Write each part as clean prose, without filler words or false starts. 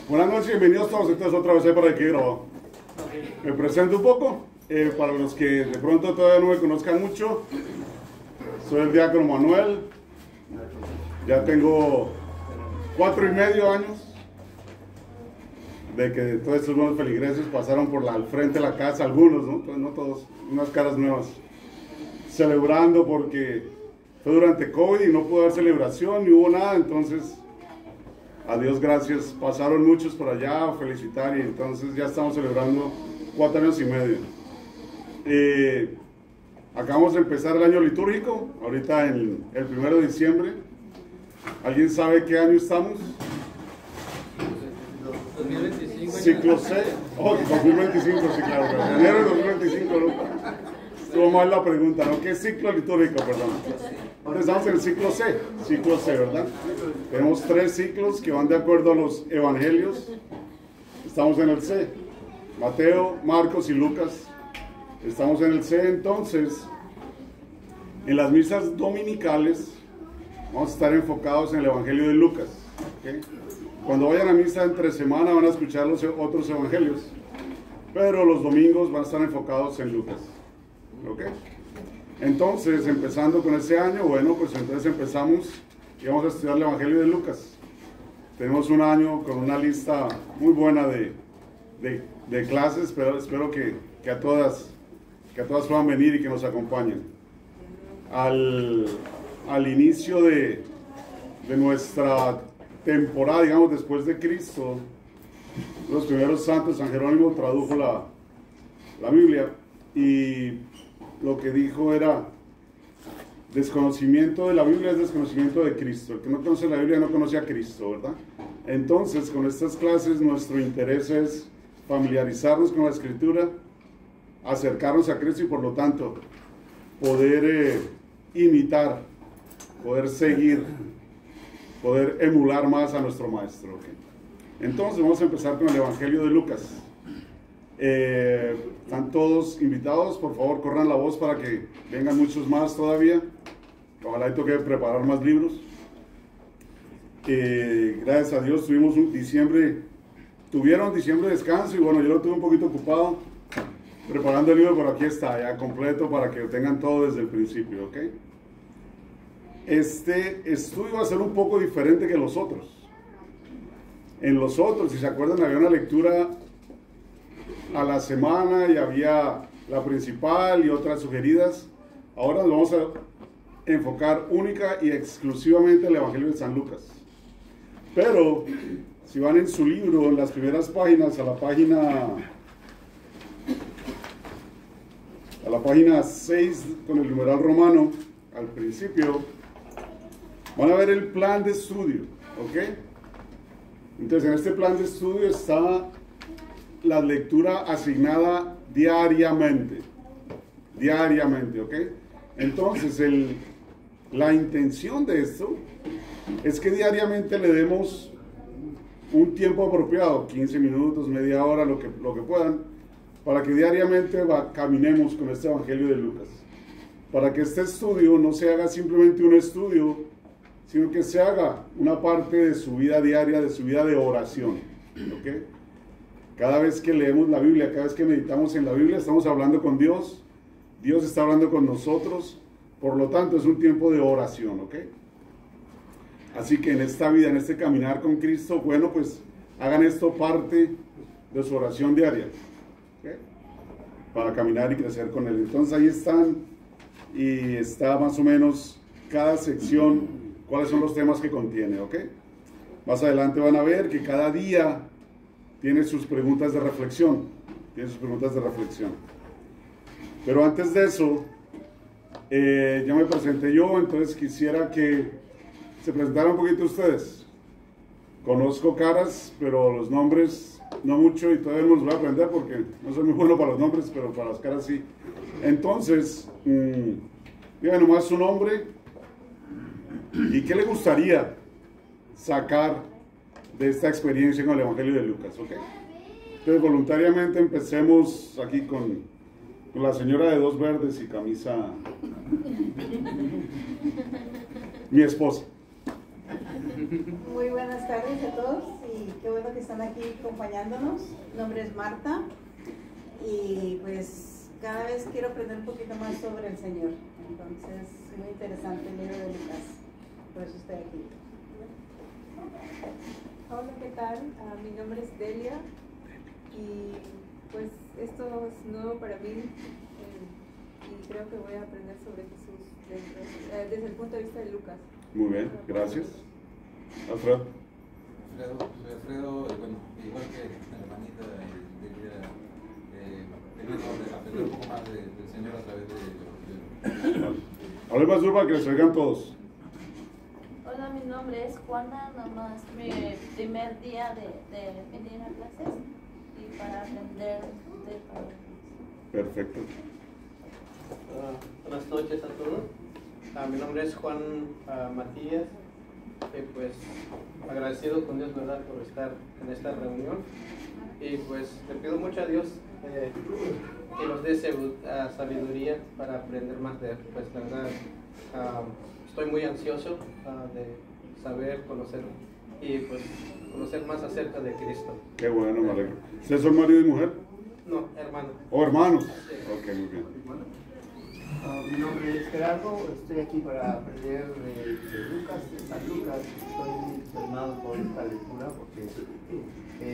Buenas noches, bienvenidos todos entonces otra vez para aquí grabado. Me presento un poco, para los que de pronto todavía no me conozcan mucho. Soy el diácono Manuel, ya tengo 4,5 años de que todos estos buenos feligreses pasaron por al frente de la casa, algunos, ¿no? Pues no todos, unas caras nuevas, celebrando porque fue durante COVID y no pudo haber celebración, ni hubo nada, entonces a Dios gracias, pasaron muchos por allá a felicitar y entonces ya estamos celebrando 4,5 años. Acabamos de empezar el año litúrgico, ahorita en el 1 de diciembre. ¿Alguien sabe qué año estamos? 2025. Ciclo C. Oh, 2025, sí, claro, pero enero de 2025, ¿no? Estuvo mal la pregunta, ¿no? ¿Qué ciclo litúrgico, perdón? Entonces estamos en el ciclo C, ¿verdad? Tenemos 3 ciclos que van de acuerdo a los evangelios. Estamos en el C, Mateo, Marcos y Lucas. Estamos en el C, entonces, en las misas dominicales vamos a estar enfocados en el evangelio de Lucas, ¿okay? Cuando vayan a misa entre semana van a escuchar los otros evangelios, pero los domingos van a estar enfocados en Lucas, ¿ok? Entonces, empezando con ese año, bueno, pues entonces empezamos y vamos a estudiar el evangelio de Lucas. Tenemos un año con una lista muy buena de clases, pero espero que a todas puedan venir y que nos acompañen. Al inicio de nuestra temporada, digamos, después de Cristo, los primeros santos, San Jerónimo tradujo la Biblia y lo que dijo era: desconocimiento de la Biblia es desconocimiento de Cristo. El que no conoce la Biblia no conoce a Cristo, ¿verdad? Entonces, con estas clases nuestro interés es familiarizarnos con la Escritura, acercarnos a Cristo y por lo tanto poder imitar, poder seguir, poder emular más a nuestro Maestro, ¿okay? Entonces vamos a empezar con el Evangelio de Lucas. Están todos invitados, por favor corran la voz para que vengan muchos más todavía. Ojalá y toque preparar más libros. Gracias a Dios tuvieron diciembre de descanso y bueno, yo lo tuve un poquito ocupado preparando el libro, pero aquí está ya completo para que lo tengan todo desde el principio, ¿ok? Este estudio va a ser un poco diferente que los otros. En los otros, si se acuerdan, había una lectura a la semana y había la principal y otras sugeridas. Ahora nos vamos a enfocar única y exclusivamente en el Evangelio de San Lucas. Pero, si van en su libro, en las primeras páginas, a la página 6, con el numeral romano, al principio, van a ver el plan de estudio, ¿ok? Entonces, en este plan de estudio está la lectura asignada diariamente, ¿ok? Entonces, la intención de esto es que diariamente le demos un tiempo apropiado, 15 minutos, media hora, lo que puedan, para que diariamente caminemos con este Evangelio de Lucas. Para que este estudio no se haga simplemente un estudio, sino que se haga una parte de su vida diaria, de su vida de oración, ¿ok? Cada vez que leemos la Biblia, cada vez que meditamos en la Biblia, estamos hablando con Dios, Dios está hablando con nosotros, por lo tanto es un tiempo de oración, ¿ok? Así que en esta vida, en este caminar con Cristo, bueno, pues hagan esto parte de su oración diaria, ¿ok? Para caminar y crecer con Él. Entonces ahí están, y está más o menos cada sección, cuáles son los temas que contiene, ¿ok? Más adelante van a ver que cada día tiene sus preguntas de reflexión, Pero antes de eso, ya me presenté yo, entonces quisiera que se presentaran un poquito ustedes. Conozco caras, pero los nombres no mucho y todavía no los voy a aprender porque no soy muy bueno para los nombres, pero para las caras sí. Entonces, digan nomás su nombre y qué le gustaría sacar de esta experiencia con el Evangelio de Lucas, ¿ok? Entonces, voluntariamente empecemos aquí con la señora de dos verdes y camisa, mi esposa. Muy buenas tardes a todos y qué bueno que están aquí acompañándonos. Mi nombre es Marta y pues cada vez quiero aprender un poquito más sobre el Señor. Entonces, muy interesante el libro de Lucas. Por eso estoy aquí. Hola, ¿qué tal? Mi nombre es Delia y pues esto es nuevo para mí y creo que voy a aprender sobre Jesús desde el punto de vista de Lucas. Muy bien, gracias. Alfredo. Soy Alfredo, bueno, igual que la hermanita Delia, aprender un poco más del Señor a través de Vale. Hable más duro para que les oigan todos. Hola, mi nombre es Juana, nomás mi primer día de venir a clases y para aprender de todo. Perfecto. Buenas noches a todos. Mi nombre es Juan Matías. Pues agradecido con Dios, ¿verdad?, por estar en esta reunión. Y pues le pido mucho a Dios que nos dé sabiduría para aprender más de él. Pues la verdad, estoy muy ansioso de saber, conocer y pues conocer más acerca de Cristo. Qué bueno, me alegro. ¿Ustedes son marido y mujer? No, hermano. ¿O hermanos? Sí. Ok, muy bien. Mi nombre es Gerardo, estoy aquí para aprender de Lucas, de San Lucas. Estoy muy entusiasmado por esta lectura porque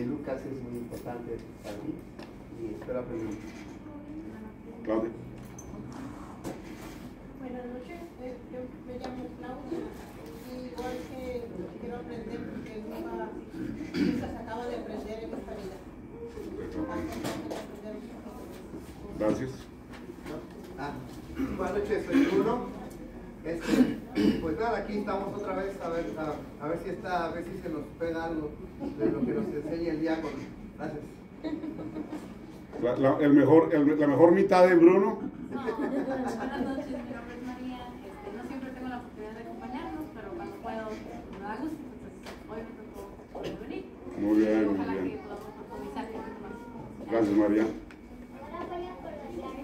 Lucas es muy importante para mí y espero aprender mucho. Claudia. Buenas noches, yo me llamo Claudia y igual que quiero aprender porque nunca se acaba de aprender en esta vida. Gracias. Buenas noches, soy Bruno. Pues nada, aquí estamos otra vez a ver si se nos pega algo de lo que nos enseña el diácono. Gracias. La mejor mitad de Bruno. No, buenas noches, mi nombre es María. No siempre tengo la oportunidad de acompañarnos, pero cuando puedo me da gusto. Entonces, hoy me tocó poder venir. Muy bien, muy Ojalá bien. que podamos profundizar un poquito más. Gracias, María.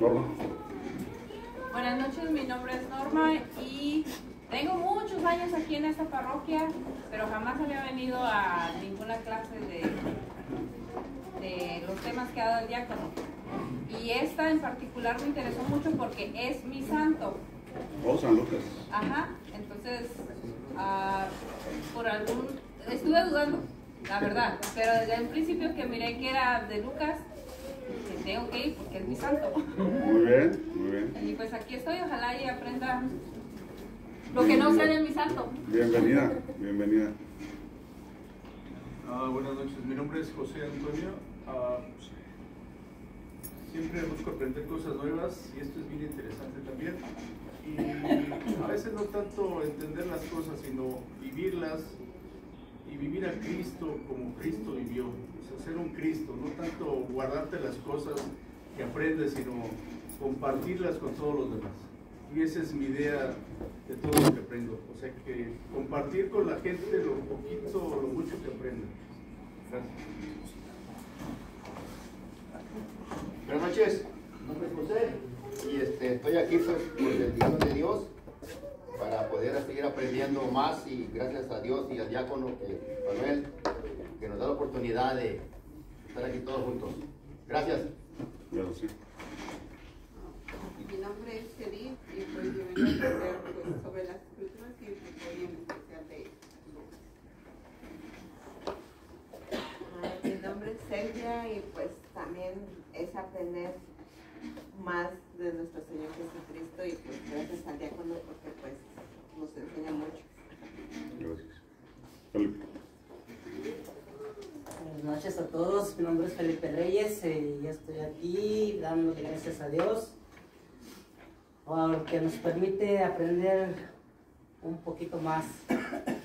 Norma. Buenas noches, mi nombre es Norma y tengo muchos años aquí en esta parroquia, pero jamás había venido a ninguna clase de los temas que ha dado el diácono. Y esta en particular me interesó mucho porque es mi santo. Oh, San Lucas. Ajá, entonces, estuve dudando, la verdad, pero desde el principio que miré que era de Lucas, que tengo que ir porque es mi santo. Muy bien, muy bien. Y pues aquí estoy, ojalá y aprenda lo que no sé de mi santo. Bienvenida, bienvenida. Buenas noches, mi nombre es José Antonio. Siempre busco aprender cosas nuevas y esto es bien interesante también. Y a veces no tanto entender las cosas, sino vivirlas y vivir a Cristo como Cristo vivió. O sea, ser un Cristo, no tanto guardarte las cosas que aprendes, sino compartirlas con todos los demás. Y esa es mi idea de todo lo que aprendo. O sea, que compartir con la gente lo poquito o lo mucho que aprendo. Gracias. Buenas noches, mi nombre es José y estoy aquí pues, por bendición de Dios para poder seguir aprendiendo más y gracias a Dios y al diácono Manuel que nos da la oportunidad de estar aquí todos juntos. Gracias. Gracias. Mi nombre es Edith y pues yo vengo a aprender pues, sobre las escrituras y hoy en especial de Mi nombre es Celia y pues también es aprender más de nuestro Señor Jesucristo y pues gracias al diácono porque pues nos enseña mucho. Gracias. Felipe. Buenas noches a todos, mi nombre es Felipe Reyes y ya estoy aquí dándole gracias a Dios porque nos permite aprender un poquito más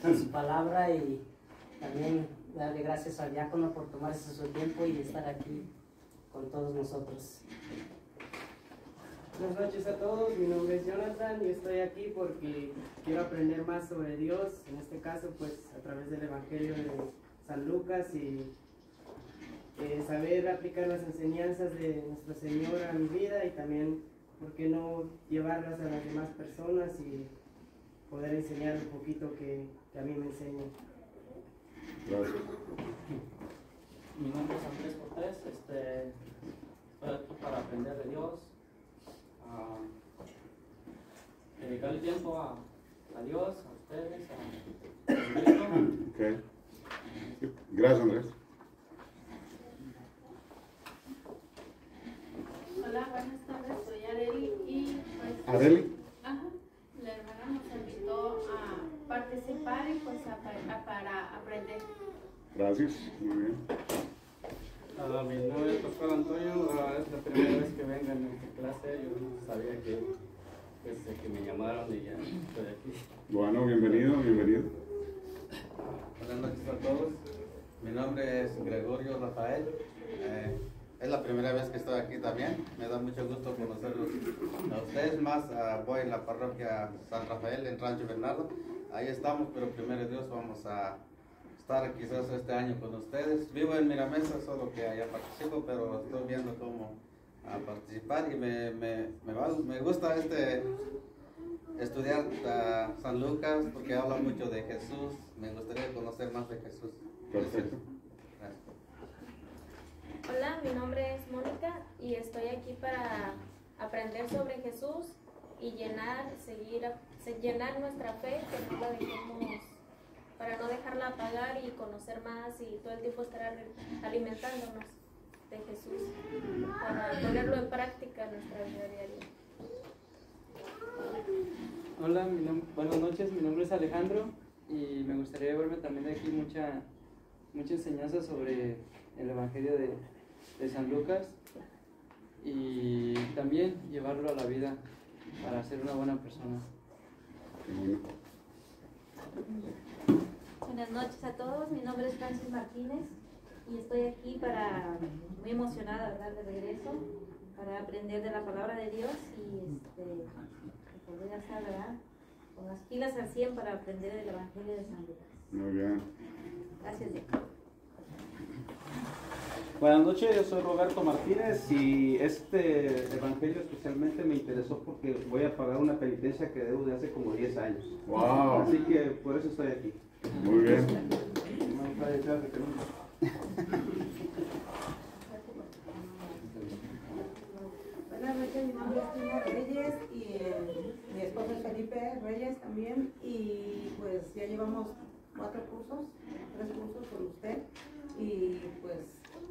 de su palabra y también darle gracias al diácono por tomarse su tiempo y estar aquí con todos nosotros. Buenas noches a todos, mi nombre es Jonathan y estoy aquí porque quiero aprender más sobre Dios, en este caso pues a través del Evangelio de San Lucas y saber aplicar las enseñanzas de nuestro Señor a mi vida y también, ¿por qué no llevarlas a las demás personas y poder enseñar un poquito que a mí me enseñe. Gracias. Mi nombre es Andrés Cortés, estoy aquí para aprender de Dios, dedicarle tiempo a Dios, a ustedes, a Cristo. Okay. Gracias, Andrés. Hola, buenas tardes, soy Areli y pues... ¿Areli? Ajá, la hermana nos invitó a participar y pues para aprender. Gracias, muy bien. Mi nombre es Pascual Antonio, es la primera vez que vengo en esta clase, yo no sabía que me llamaron y ya estoy aquí. Bueno, bienvenido, bienvenido. Buenas noches a todos. Mi nombre es Gregorio Rafael. Es la primera vez que estoy aquí también. Me da mucho gusto conocerlos a ustedes más. Voy en la parroquia San Rafael en Rancho Bernardo. Ahí estamos, pero primero Dios vamos a estar quizás este año con ustedes. Vivo en Miramesa, solo que allá participo, pero estoy viendo cómo participar y me gusta estudiar San Lucas porque habla mucho de Jesús. Me gustaría conocer más de Jesús. Perfecto. Gracias. Hola, mi nombre es Mónica y estoy aquí para aprender sobre Jesús y llenar nuestra fe, que no la dejemos, para no dejarla apagar y conocer más y todo el tiempo estar alimentándonos de Jesús, para ponerlo en práctica en nuestra vida diaria. Hola, buenas noches, mi nombre es Alejandro y me gustaría llevarme también de aquí mucha enseñanza sobre el Evangelio de San Lucas y también llevarlo a la vida para ser una buena persona. Buenas noches a todos, mi nombre es Francis Martínez y estoy aquí muy emocionada, ¿verdad?, de regreso, para aprender de la palabra de Dios y poder estar, ¿verdad?, con las pilas al 100 para aprender el Evangelio de San Lucas. Muy bien. Gracias, Dios. Buenas noches, yo soy Roberto Martínez y este evangelio especialmente me interesó porque voy a pagar una penitencia que debo de hace como 10 años. Wow. Así que por eso estoy aquí. Muy bien. Buenas noches, mi nombre es Tina Reyes y mi esposo es Felipe Reyes también y pues ya llevamos 3 cursos con usted y pues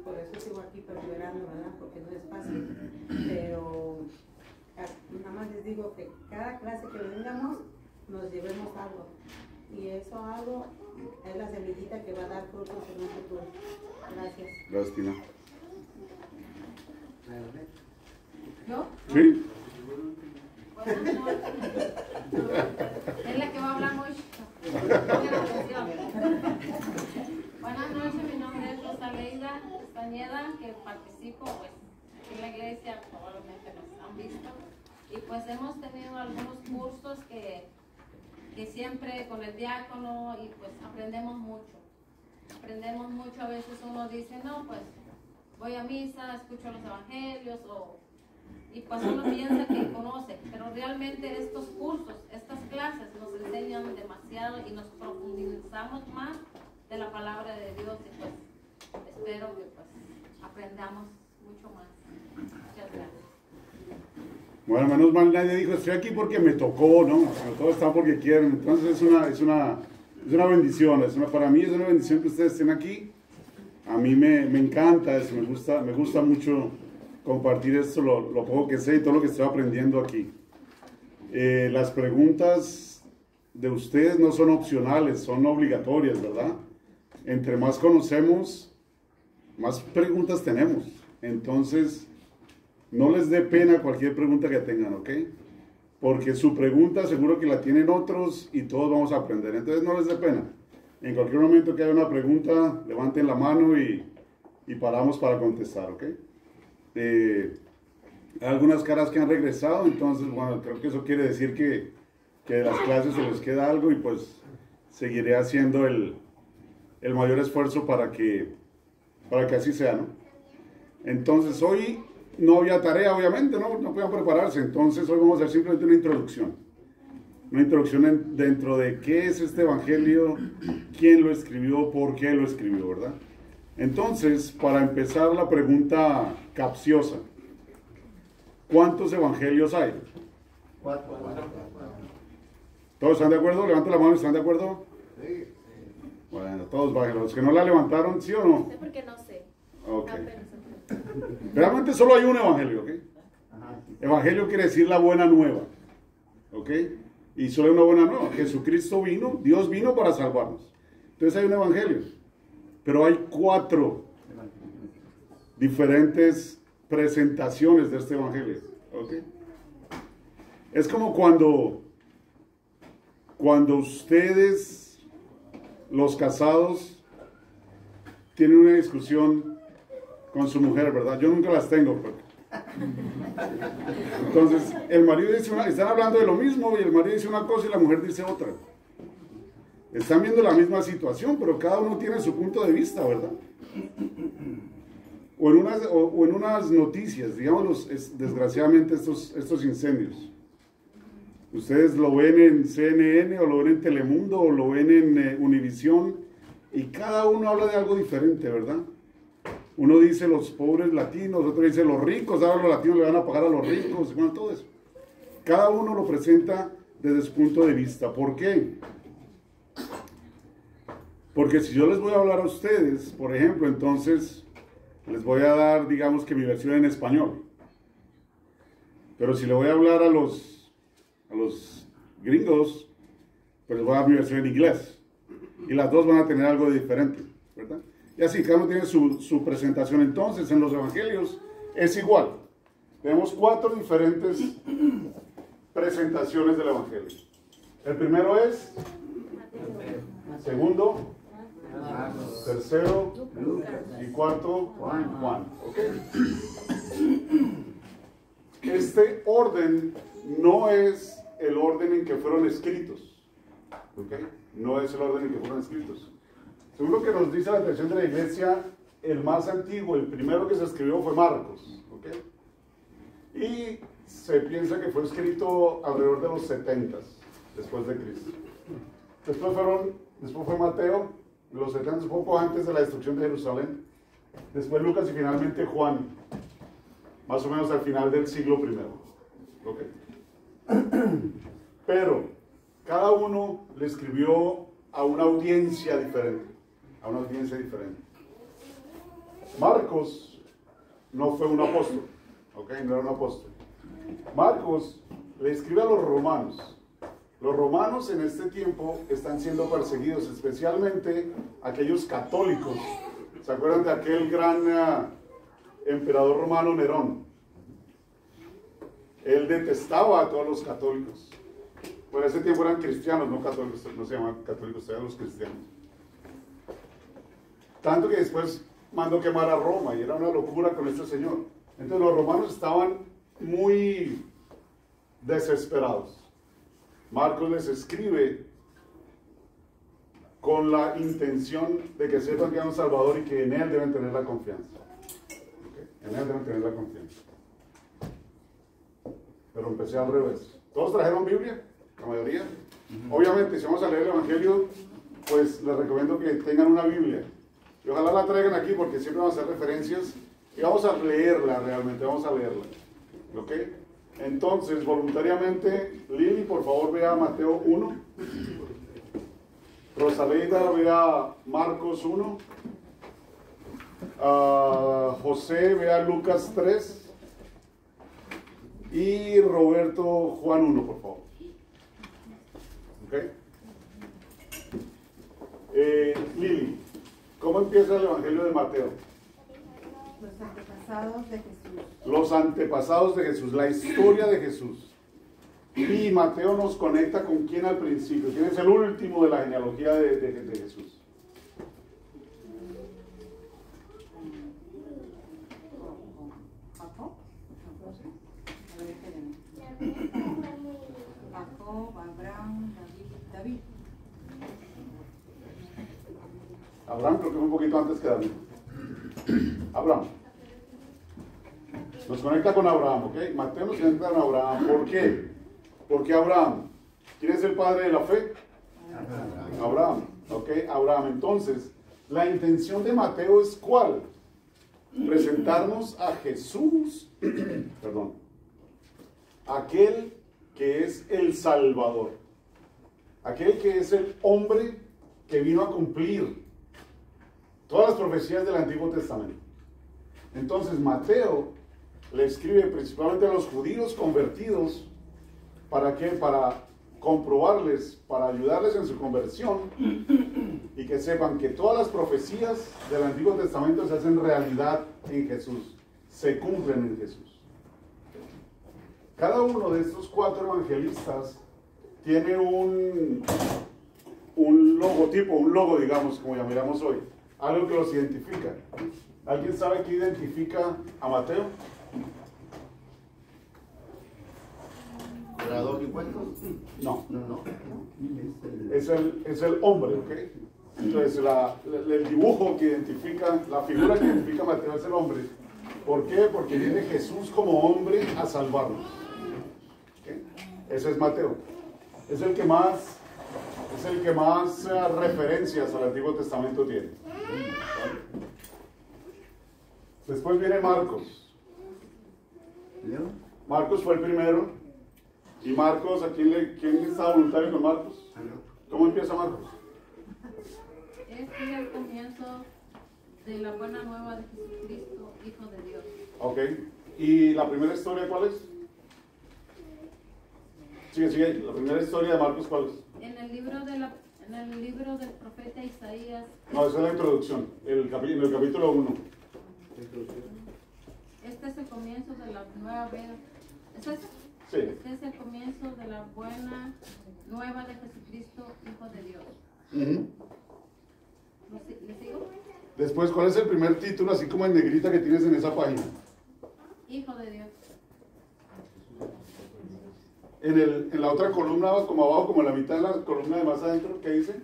por eso sigo aquí perseverando, ¿verdad? Porque no es fácil, pero nada más les digo que cada clase que vengamos nos llevemos algo y eso algo es la semillita que va a dar frutos en un futuro. Gracias. Gracias, Tina. ¿Yo? Sí. Buenas noches. Es la que va a hablar mucho. Buenas noches, mi nombre es Rosaleida Castañeda, que participo pues en la iglesia, probablemente nos han visto. Y pues hemos tenido algunos cursos que siempre con el diácono y pues aprendemos mucho. Aprendemos mucho, a veces uno dice, no, pues voy a misa, escucho los evangelios y pues uno piensa que conoce, pero realmente estos cursos, estas clases nos enseñan demasiado y nos profundizamos más de la palabra de Dios y pues espero que pues aprendamos mucho más. Muchas gracias. Bueno, menos mal nadie dijo, estoy aquí porque me tocó, ¿no? Todos están porque quieren. Entonces es una bendición. Para mí es una bendición que ustedes estén aquí. A mí me encanta eso, me gusta mucho compartir esto, lo poco que sé y todo lo que estoy aprendiendo aquí. Las preguntas de ustedes no son opcionales, son obligatorias, ¿verdad? Entre más conocemos, más preguntas tenemos. Entonces, no les dé pena cualquier pregunta que tengan, ¿ok? Porque su pregunta seguro que la tienen otros y todos vamos a aprender. Entonces, no les dé pena. En cualquier momento que haya una pregunta, levanten la mano y paramos para contestar, ¿ok? Hay algunas caras que han regresado, entonces, bueno, creo que eso quiere decir que de las clases se les queda algo y pues seguiré haciendo el mayor esfuerzo para que así sea, ¿no? Entonces, hoy no había tarea, obviamente, no podían prepararse, entonces hoy vamos a hacer simplemente una introducción. una introducción dentro de qué es este evangelio, quién lo escribió, por qué lo escribió, ¿verdad? Entonces, para empezar la pregunta capciosa, ¿cuántos evangelios hay? 4. ¿Todos están de acuerdo? Levanten la mano, ¿están de acuerdo? Sí. Bueno, todos bajen. Los que no la levantaron, ¿sí o no? Sé porque no sé. Ok. Realmente solo hay un evangelio, ¿ok? Evangelio quiere decir la buena nueva, ¿ok? Y solo hay una buena nueva. Jesucristo vino, Dios vino para salvarnos. Entonces hay un evangelio. Pero hay 4 diferentes presentaciones de este evangelio, ¿ok? Es como cuando ustedes, los casados, tienen una discusión con su mujer, ¿verdad? Yo nunca las tengo, pero... Entonces, el marido dice están hablando de lo mismo y el marido dice una cosa y la mujer dice otra. Están viendo la misma situación, pero cada uno tiene su punto de vista, ¿verdad? O en unas noticias, digamos, desgraciadamente estos incendios. Ustedes lo ven en CNN o lo ven en Telemundo o lo ven en Univisión y cada uno habla de algo diferente, ¿verdad? Uno dice los pobres latinos, otro dice los ricos, ahora los latinos le van a pagar a los ricos, bueno, todo eso. Cada uno lo presenta desde su punto de vista. ¿Por qué? Porque si yo les voy a hablar a ustedes, por ejemplo, entonces les voy a dar, digamos que mi versión en español. Pero si le voy a hablar a los gringos, pues les voy a dar mi versión en inglés. Y las dos van a tener algo diferente, ¿verdad? Y así, cada uno tiene su presentación. Entonces, en los evangelios es igual. Tenemos 4 diferentes presentaciones del evangelio. El primero es, segundo, tercero y cuarto, Juan. ¿Ok? Este orden no es el orden en que fueron escritos. ¿Ok? No es el orden en que fueron escritos. Según lo que nos dice la tradición de la iglesia, el más antiguo, el primero que se escribió fue Marcos. ¿Ok? Y se piensa que fue escrito alrededor de los 70 después de Cristo. Después fue Mateo, los 70, poco antes de la destrucción de Jerusalén. Después Lucas y finalmente Juan, más o menos al final del siglo I. ¿Ok? Pero cada uno le escribió a una audiencia diferente. A una audiencia diferente. Marcos no fue un apóstol. ¿Ok? No era un apóstol. Marcos le escribe a los romanos. Los romanos en este tiempo están siendo perseguidos, especialmente aquellos católicos. ¿Se acuerdan de aquel gran emperador romano Nerón? Él detestaba a todos los católicos. Por ese tiempo eran cristianos, no católicos, no se llamaban católicos, eran los cristianos. Tanto que después mandó quemar a Roma y era una locura con este señor. Entonces los romanos estaban muy desesperados. Marcos les escribe con la intención de que sepan que hay un Salvador y que en él deben tener la confianza. ¿Okay? En él deben tener la confianza. Pero empecé al revés. ¿Todos trajeron Biblia? La mayoría. Obviamente, si vamos a leer el Evangelio, pues les recomiendo que tengan una Biblia. Y ojalá la traigan aquí porque siempre vamos a hacer referencias y vamos a leerla realmente, vamos a leerla. ¿Ok? Entonces, voluntariamente, Lili, por favor, vea Mateo 1. Rosaleida, vea Marcos 1. José, vea Lucas 3. Y Roberto, Juan 1, por favor. ¿Ok? Lili, ¿cómo empieza el Evangelio de Mateo? Los antepasados de Jesús. Los antepasados de Jesús, la historia de Jesús. Y Mateo nos conecta con quién al principio, quién es el último de la genealogía de Jesús. Jacob, Abraham, David. Abraham creo que fue un poquito antes que David. Abraham. Nos conecta con Abraham, ¿ok? Mateo nos conecta con Abraham. ¿Por qué? Porque Abraham, ¿Quién es el padre de la fe? Abraham. ¿Ok? Abraham. Entonces, la intención de Mateo es ¿cuál? Presentarnos a Jesús, perdón, aquel que es el Salvador, aquel que es el hombre que vino a cumplir todas las profecías del Antiguo Testamento. Entonces Mateo le escribe principalmente a los judíos convertidos, ¿para qué? Para comprobarles, para ayudarles en su conversión y que sepan que todas las profecías del Antiguo Testamento se hacen realidad en Jesús, se cumplen en Jesús. Cada uno de estos 4 evangelistas tiene un logotipo, un logo, digamos, como llamaremos hoy, algo que los identifica. ¿Alguien sabe qué identifica a Mateo? ¿Cobrador de impuestos? No. No. Es el hombre, ¿ok? Entonces el dibujo que identifica, la figura que identifica a Mateo es el hombre. ¿Por qué? Porque viene Jesús como hombre a salvarnos. ¿Okay? Ese es Mateo. Es el que más referencias al Antiguo Testamento tiene. Después viene Marcos. Marcos fue el primero. ¿Y Marcos, quién está voluntario con Marcos? ¿Cómo empieza Marcos? Este es el comienzo de la buena nueva de Jesucristo, Hijo de Dios. Ok. ¿Y la primera historia cuál es? Sigue. La primera historia de Marcos, ¿cuál es? En el libro del profeta Isaías. No, esa es la introducción, en el capítulo 1. Este es el comienzo de la nueva vida. ¿Es eso? Sí. Este es el comienzo de la buena nueva de Jesucristo, Hijo de Dios. ¿Le sigo? Después, ¿cuál es el primer título, así como en negrita, que tienes en esa página? Hijo de Dios. En la otra columna, como abajo, como en la mitad de la columna de más adentro, ¿qué dice?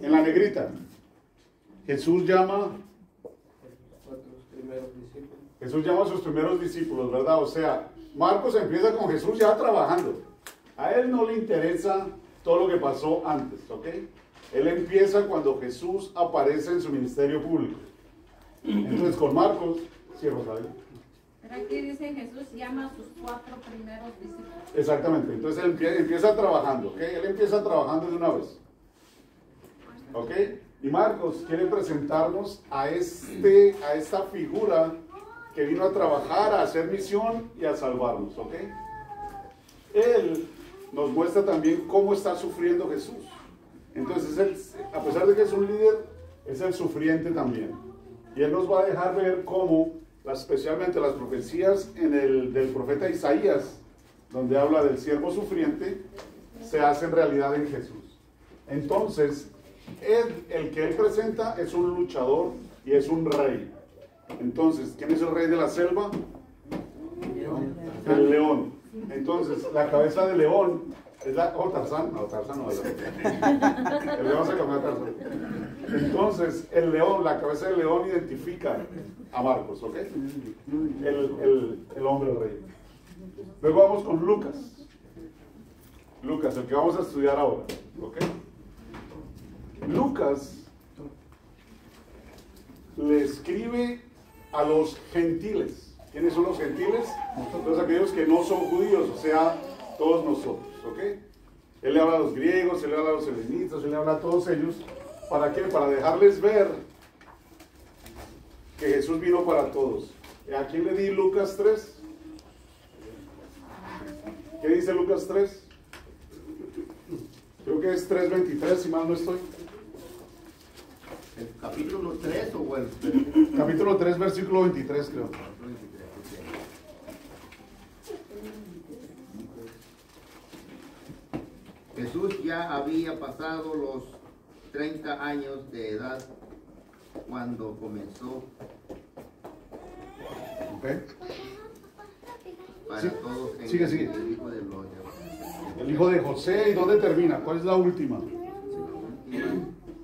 En la negrita. Jesús llama a sus primeros discípulos, ¿verdad? O sea, Marcos empieza con Jesús ya trabajando. A él no le interesa todo lo que pasó antes, ¿ok? Él empieza cuando Jesús aparece en su ministerio público. Entonces, con Marcos, sí, Rosario. Pero aquí dice Jesús llama a sus 4 primeros discípulos. Exactamente, entonces él empieza trabajando, ¿ok? Él empieza trabajando de una vez. ¿Ok? Y Marcos quiere presentarnos a esta figura que vino a trabajar, a hacer misión y a salvarnos, ¿ok? Él nos muestra también cómo está sufriendo Jesús. Entonces, a pesar de que es un líder, es el sufriente también. Y él nos va a dejar ver cómo, especialmente las profecías del profeta Isaías, donde habla del siervo sufriente, se hacen realidad en Jesús. Entonces, el que él presenta es un luchador y es un rey. Entonces, ¿quién es el rey de la selva? El león. Entonces, la cabeza del león es Tarzán. No, Tarzán no. El león se comió a Tarzán. Entonces, la cabeza del león identifica a Marcos, ¿ok? El hombre rey. Luego vamos con Lucas. Lucas, el que vamos a estudiar ahora, ¿ok? Lucas le escribe a los gentiles. ¿Quiénes son los gentiles? Todos aquellos que no son judíos, o sea, todos nosotros, ¿ok? Él le habla a los griegos, él le habla a los helenistas, él le habla a todos ellos. ¿Para qué? Para dejarles ver que Jesús vino para todos. ¿A quién le di Lucas 3? ¿Qué dice Lucas 3? Creo que es 3:23, si mal no estoy. ¿El capítulo 3 o bueno? Capítulo 3, versículo 23, creo. Jesús ya había pasado los 30 años de edad cuando comenzó para sí, todos en sigue. El hijo de los El hijo de José. ¿Y dónde termina? ¿Cuál es la última?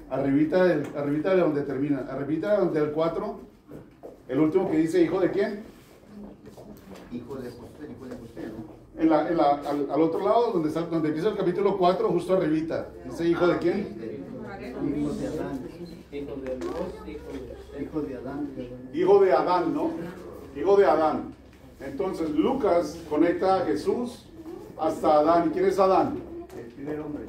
Arribita de donde termina. Arribita del 4. El último que dice, ¿hijo de quién? Hijo de José, ¿no? al otro lado, donde empieza el capítulo 4, justo arribita. ¿Ese hijo de quién? Hijo de Adán. Hijo de Adán, ¿no? Hijo de Adán. Entonces, Lucas conecta a Jesús hasta Adán. ¿Y quién es Adán? El primer hombre.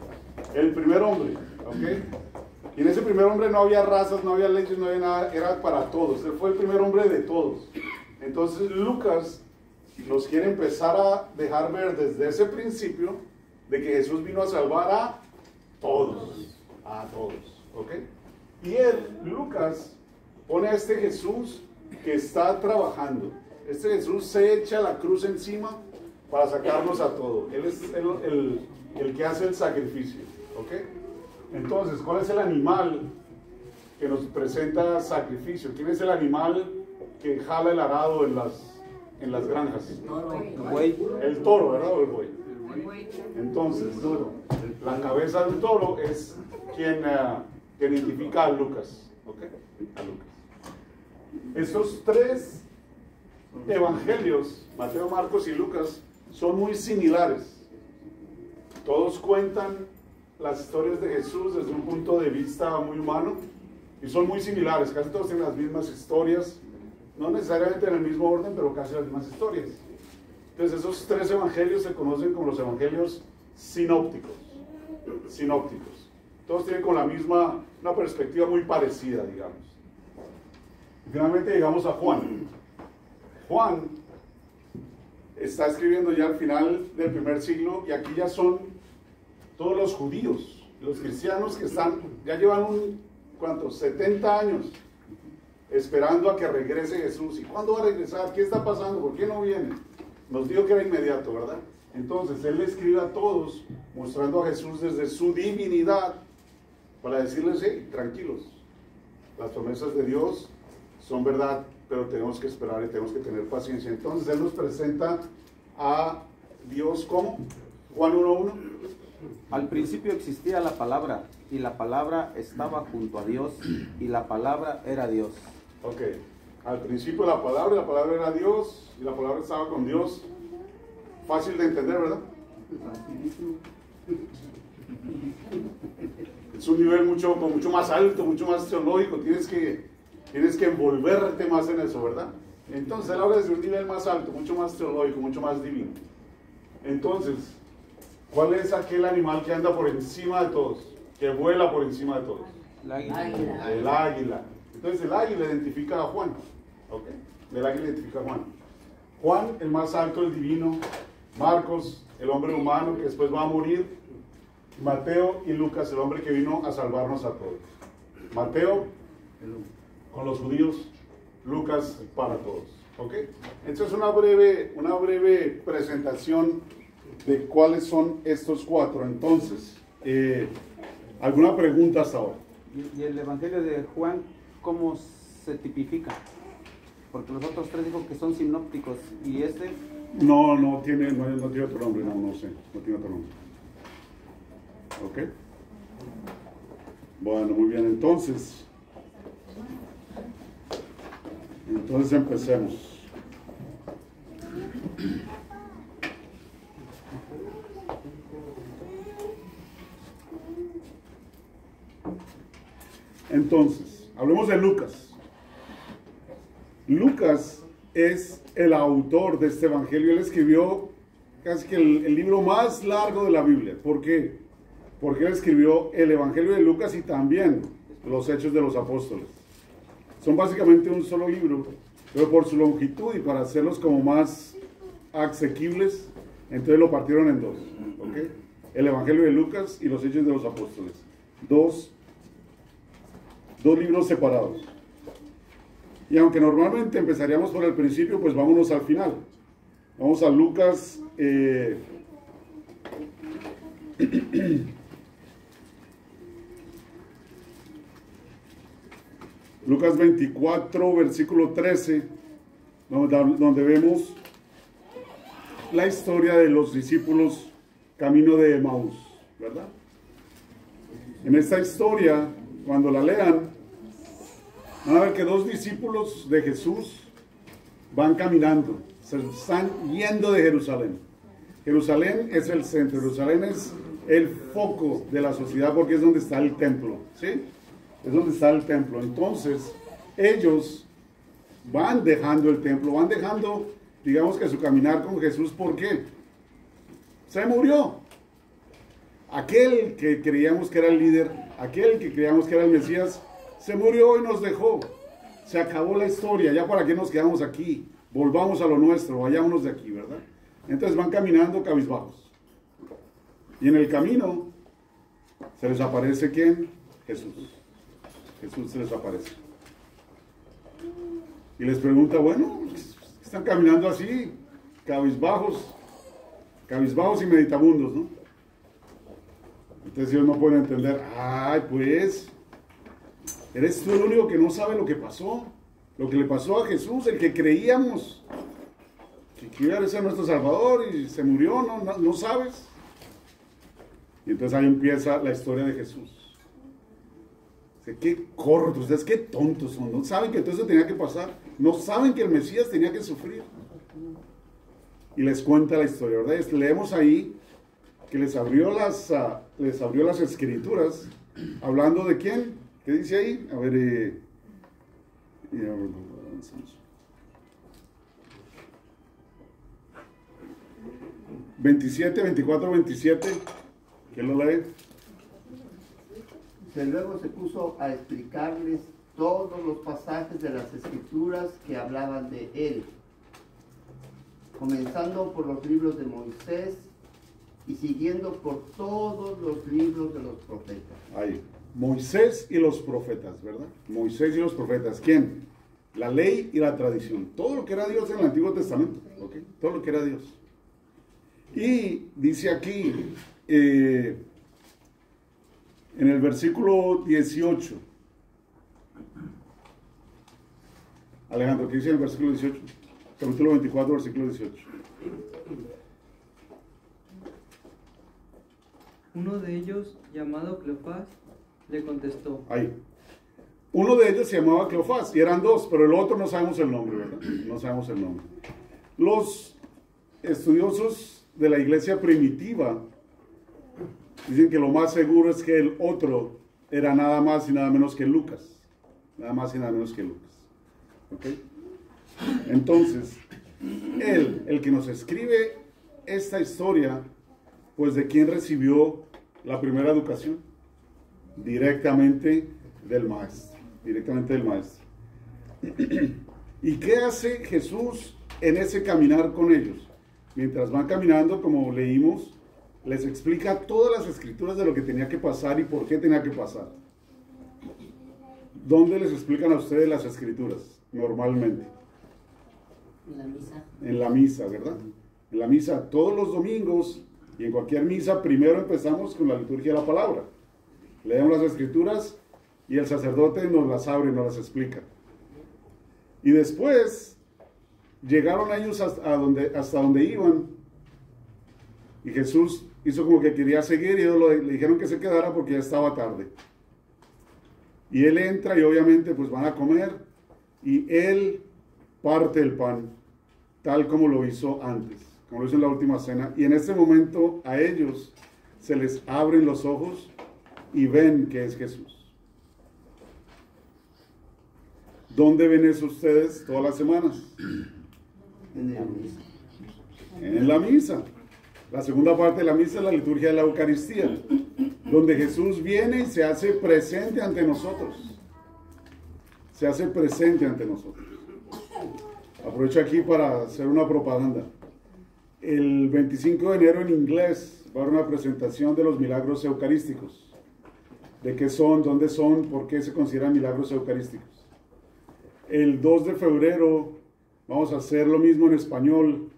El primer hombre, ¿ok? Y en ese primer hombre no había razas, no había leyes, no había nada, era para todos. Él fue el primer hombre de todos. Entonces, Lucas nos quiere empezar a dejar ver desde ese principio de que Jesús vino a salvar a todos, ¿ok? Y Lucas, pone a este Jesús que está trabajando. Este Jesús se echa la cruz encima para sacarnos a todos. Él es el que hace el sacrificio, ¿ok? Entonces, ¿cuál es el animal que nos presenta sacrificio? ¿Quién es el animal que jala el arado en las granjas? El buey. El toro, ¿verdad? O el buey. Entonces, la cabeza del toro es quien identifica a Lucas, ¿ok? A Lucas. Estos tres evangelios, Mateo, Marcos y Lucas, son muy similares. Todos cuentan las historias de Jesús desde un punto de vista muy humano y son muy similares, casi todos tienen las mismas historias, no necesariamente en el mismo orden, pero casi las mismas historias. Entonces esos tres evangelios se conocen como los evangelios sinópticos. Todos tienen con la misma, una perspectiva muy parecida, digamos. Finalmente llegamos a Juan. Juan está escribiendo ya al final del primer siglo y aquí ya son todos los judíos, los cristianos que ya llevan 70 años esperando a que regrese Jesús. ¿Y cuándo va a regresar? ¿Qué está pasando? ¿Por qué no viene? Nos dijo que era inmediato, ¿verdad? Entonces él le escribe a todos mostrando a Jesús desde su divinidad para decirles, tranquilos, las promesas de Dios son verdad, pero tenemos que esperar y tenemos que tener paciencia. Entonces él nos presenta a Dios como Juan 1:1. Al principio existía la palabra, y la palabra estaba junto a Dios, y la palabra era Dios. Ok, al principio la palabra era Dios, y la palabra estaba con Dios. Fácil de entender, ¿verdad? Es un nivel mucho más alto, mucho más teológico. Tienes que envolverte más en eso, ¿verdad? Entonces él habla desde un nivel más alto, mucho más teológico, mucho más divino. Entonces, ¿cuál es aquel animal que anda por encima de todos? Que vuela por encima de todos. El águila. El águila. Entonces el águila identifica a Juan. ¿Ok? El águila identifica a Juan. Juan, el más alto, el divino. Marcos, el hombre humano que después va a morir. Mateo y Lucas, el hombre que vino a salvarnos a todos. Mateo con los judíos, Lucas para todos. ¿Ok? Entonces una breve presentación de cuáles son estos cuatro. Entonces, ¿alguna pregunta hasta ahora? ¿Y el evangelio de Juan cómo se tipifica? Porque los otros tres dijo que son sinópticos y este... No tiene otro nombre, no sé, no tiene otro nombre. ¿Ok? Bueno, muy bien, entonces empecemos. Entonces, hablemos de Lucas. Lucas es el autor de este evangelio. Él escribió casi que el libro más largo de la Biblia. ¿Por qué? Porque él escribió el evangelio de Lucas y también los Hechos de los Apóstoles. Son básicamente un solo libro, pero por su longitud y para hacerlos como más asequibles, entonces lo partieron en dos. ¿Okay? El evangelio de Lucas y los Hechos de los Apóstoles. Dos libros separados. Y aunque normalmente empezaríamos por el principio, pues vámonos al final. Vamos a Lucas Lucas 24, versículo 13, donde vemos la historia de los discípulos camino de Emaús, ¿verdad? En esta historia, cuando la lean, van a ver que dos discípulos de Jesús van caminando, se están yendo de Jerusalén. Jerusalén es el centro, Jerusalén es el foco de la sociedad porque es donde está el templo, ¿sí? Es donde está el templo. Entonces, ellos van dejando el templo, van dejando, digamos que su caminar con Jesús. ¿Por qué? Se murió. Aquel que creíamos que era el líder, aquel que creíamos que era el Mesías, se murió y nos dejó. Se acabó la historia, ya para qué nos quedamos aquí. Volvamos a lo nuestro, vayámonos de aquí, ¿verdad? Entonces van caminando cabizbajos. Y en el camino se les aparece ¿quién? Jesús. Jesús se les aparece. Y les pregunta, bueno, están caminando así, cabizbajos y meditabundos, ¿no? Entonces ellos no pueden entender, ay, pues, eres tú el único que no sabe lo que pasó, lo que le pasó a Jesús, el que creíamos que iba a ser nuestro Salvador y se murió, no sabes. Y entonces ahí empieza la historia de Jesús. Qué cortos, ustedes qué tontos son, no saben que todo eso tenía que pasar, no saben que el Mesías tenía que sufrir. Y les cuenta la historia, ¿verdad? Leemos ahí que les abrió las escrituras, hablando de quién, ¿qué dice ahí? A ver, 27, 24, 27, ¿quién lo lee? Luego se puso a explicarles todos los pasajes de las escrituras que hablaban de él, comenzando por los libros de Moisés y siguiendo por todos los libros de los profetas. Ahí, Moisés y los profetas, ¿verdad? Moisés y los profetas, ¿quién? La ley y la tradición, todo lo que era Dios en el Antiguo Testamento, ¿ok? Todo lo que era Dios. Y dice aquí, en el versículo 18, Alejandro, ¿qué dice en el versículo 18? Capítulo 24, versículo 18. Uno de ellos, llamado Cleofás, le contestó. Ahí. Uno de ellos se llamaba Cleofás, y eran dos, pero el otro no sabemos el nombre, ¿verdad? No sabemos el nombre. Los estudiosos de la iglesia primitiva dicen que lo más seguro es que el otro era nada más y nada menos que Lucas. Nada más y nada menos que Lucas. ¿Ok? Entonces, él, el que nos escribe esta historia, pues ¿de quién recibió la primera educación? Directamente del maestro. Directamente del maestro. ¿Y qué hace Jesús en ese caminar con ellos? Mientras van caminando, como leímos, les explica todas las escrituras de lo que tenía que pasar y por qué tenía que pasar. ¿Dónde les explican a ustedes las escrituras? Normalmente. En la misa. En la misa, ¿verdad? En la misa, todos los domingos y en cualquier misa, primero empezamos con la liturgia de la palabra. Leemos las escrituras y el sacerdote nos las abre, nos las explica. Y después llegaron ellos hasta donde iban y Jesús hizo como que quería seguir y ellos le dijeron que se quedara porque ya estaba tarde. Y él entra y obviamente pues van a comer y él parte el pan tal como lo hizo antes, como lo hizo en la última cena. Y en este momento a ellos se les abren los ojos y ven que es Jesús. ¿Dónde ven eso ustedes todas las semanas? En la misa. En la misa. La segunda parte de la misa es la liturgia de la Eucaristía, donde Jesús viene y se hace presente ante nosotros. Se hace presente ante nosotros. Aprovecho aquí para hacer una propaganda. El 25 de enero en inglés va a haber una presentación de los milagros eucarísticos. ¿De qué son? ¿Dónde son? ¿Por qué se consideran milagros eucarísticos? El 2 de febrero vamos a hacer lo mismo en español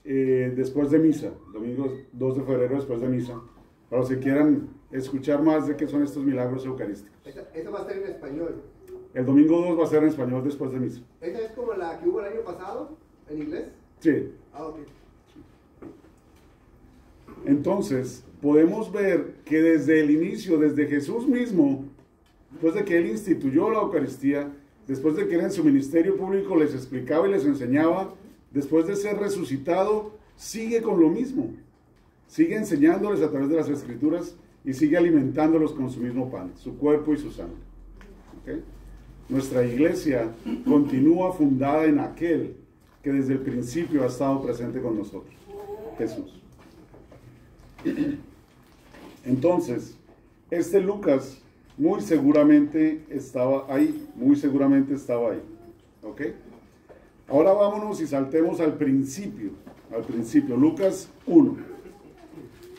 después de misa. Domingo 2 de febrero después de misa. Para los que quieran escuchar más de qué son estos milagros eucarísticos. Eso va a ser en español. El domingo 2 va a ser en español después de misa. ¿Esa es como la que hubo el año pasado en inglés? Sí. Ah, ok. Entonces, podemos ver que desde el inicio, desde Jesús mismo, después de que Él instituyó la Eucaristía, después de que Él en su ministerio público les explicaba y les enseñaba, después de ser resucitado, sigue con lo mismo. Sigue enseñándoles a través de las Escrituras y sigue alimentándolos con su mismo pan, su cuerpo y su sangre. ¿Okay? Nuestra iglesia continúa fundada en aquel que desde el principio ha estado presente con nosotros, Jesús. Entonces, este Lucas muy seguramente estaba ahí, ¿ok? Ahora vámonos y saltemos al principio, Lucas 1.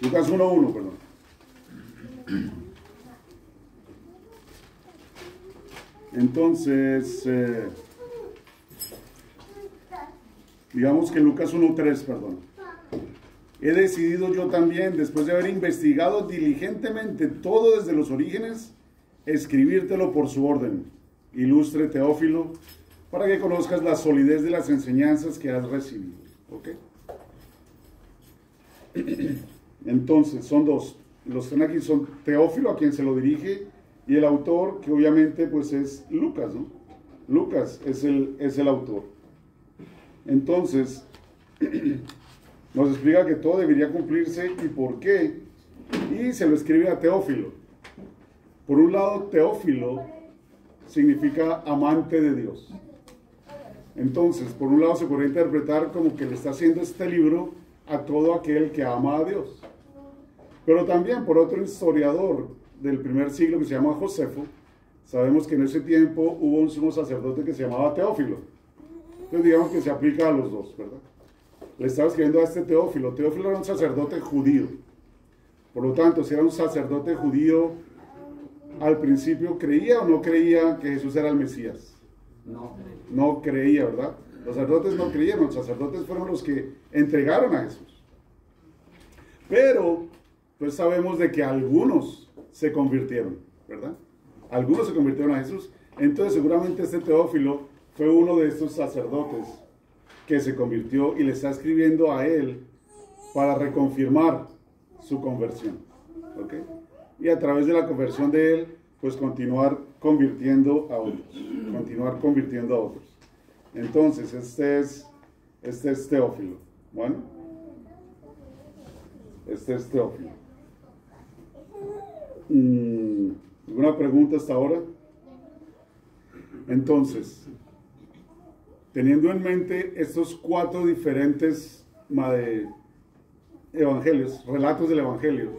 Lucas 1:1, perdón. Entonces, digamos que Lucas 1:3, perdón. He decidido yo también, después de haber investigado diligentemente todo desde los orígenes, escribírtelo por su orden, ilustre Teófilo, para que conozcas la solidez de las enseñanzas que has recibido. ¿Ok? Entonces, son dos. Los que están aquí son Teófilo, a quien se lo dirige, y el autor, que obviamente pues es Lucas, ¿no? Lucas es el autor. Entonces, nos explica que todo debería cumplirse y por qué, y se lo escribe a Teófilo. Por un lado, Teófilo significa amante de Dios. Entonces, por un lado se podría interpretar como que le está haciendo este libro a todo aquel que ama a Dios. Pero también por otro historiador del primer siglo que se llama Josefo, sabemos que en ese tiempo hubo un sumo sacerdote que se llamaba Teófilo. Entonces digamos que se aplica a los dos, ¿verdad? Le estaba escribiendo a este Teófilo. Teófilo era un sacerdote judío. Por lo tanto, si era un sacerdote judío, al principio ¿creía o no creía que Jesús era el Mesías? No creía, ¿verdad? Los sacerdotes no creyeron, los sacerdotes fueron los que entregaron a Jesús. Pero, pues sabemos de que algunos se convirtieron, ¿verdad? Algunos se convirtieron a Jesús. Entonces seguramente este Teófilo fue uno de estos sacerdotes que se convirtió y le está escribiendo a él para reconfirmar su conversión. ¿Ok? Y a través de la conversión de él, pues continuar convirtiendo a otros. Entonces, este es Teófilo. Bueno, este es Teófilo. ¿Alguna pregunta hasta ahora? Entonces, teniendo en mente estos 4 diferentes evangelios, relatos del evangelio,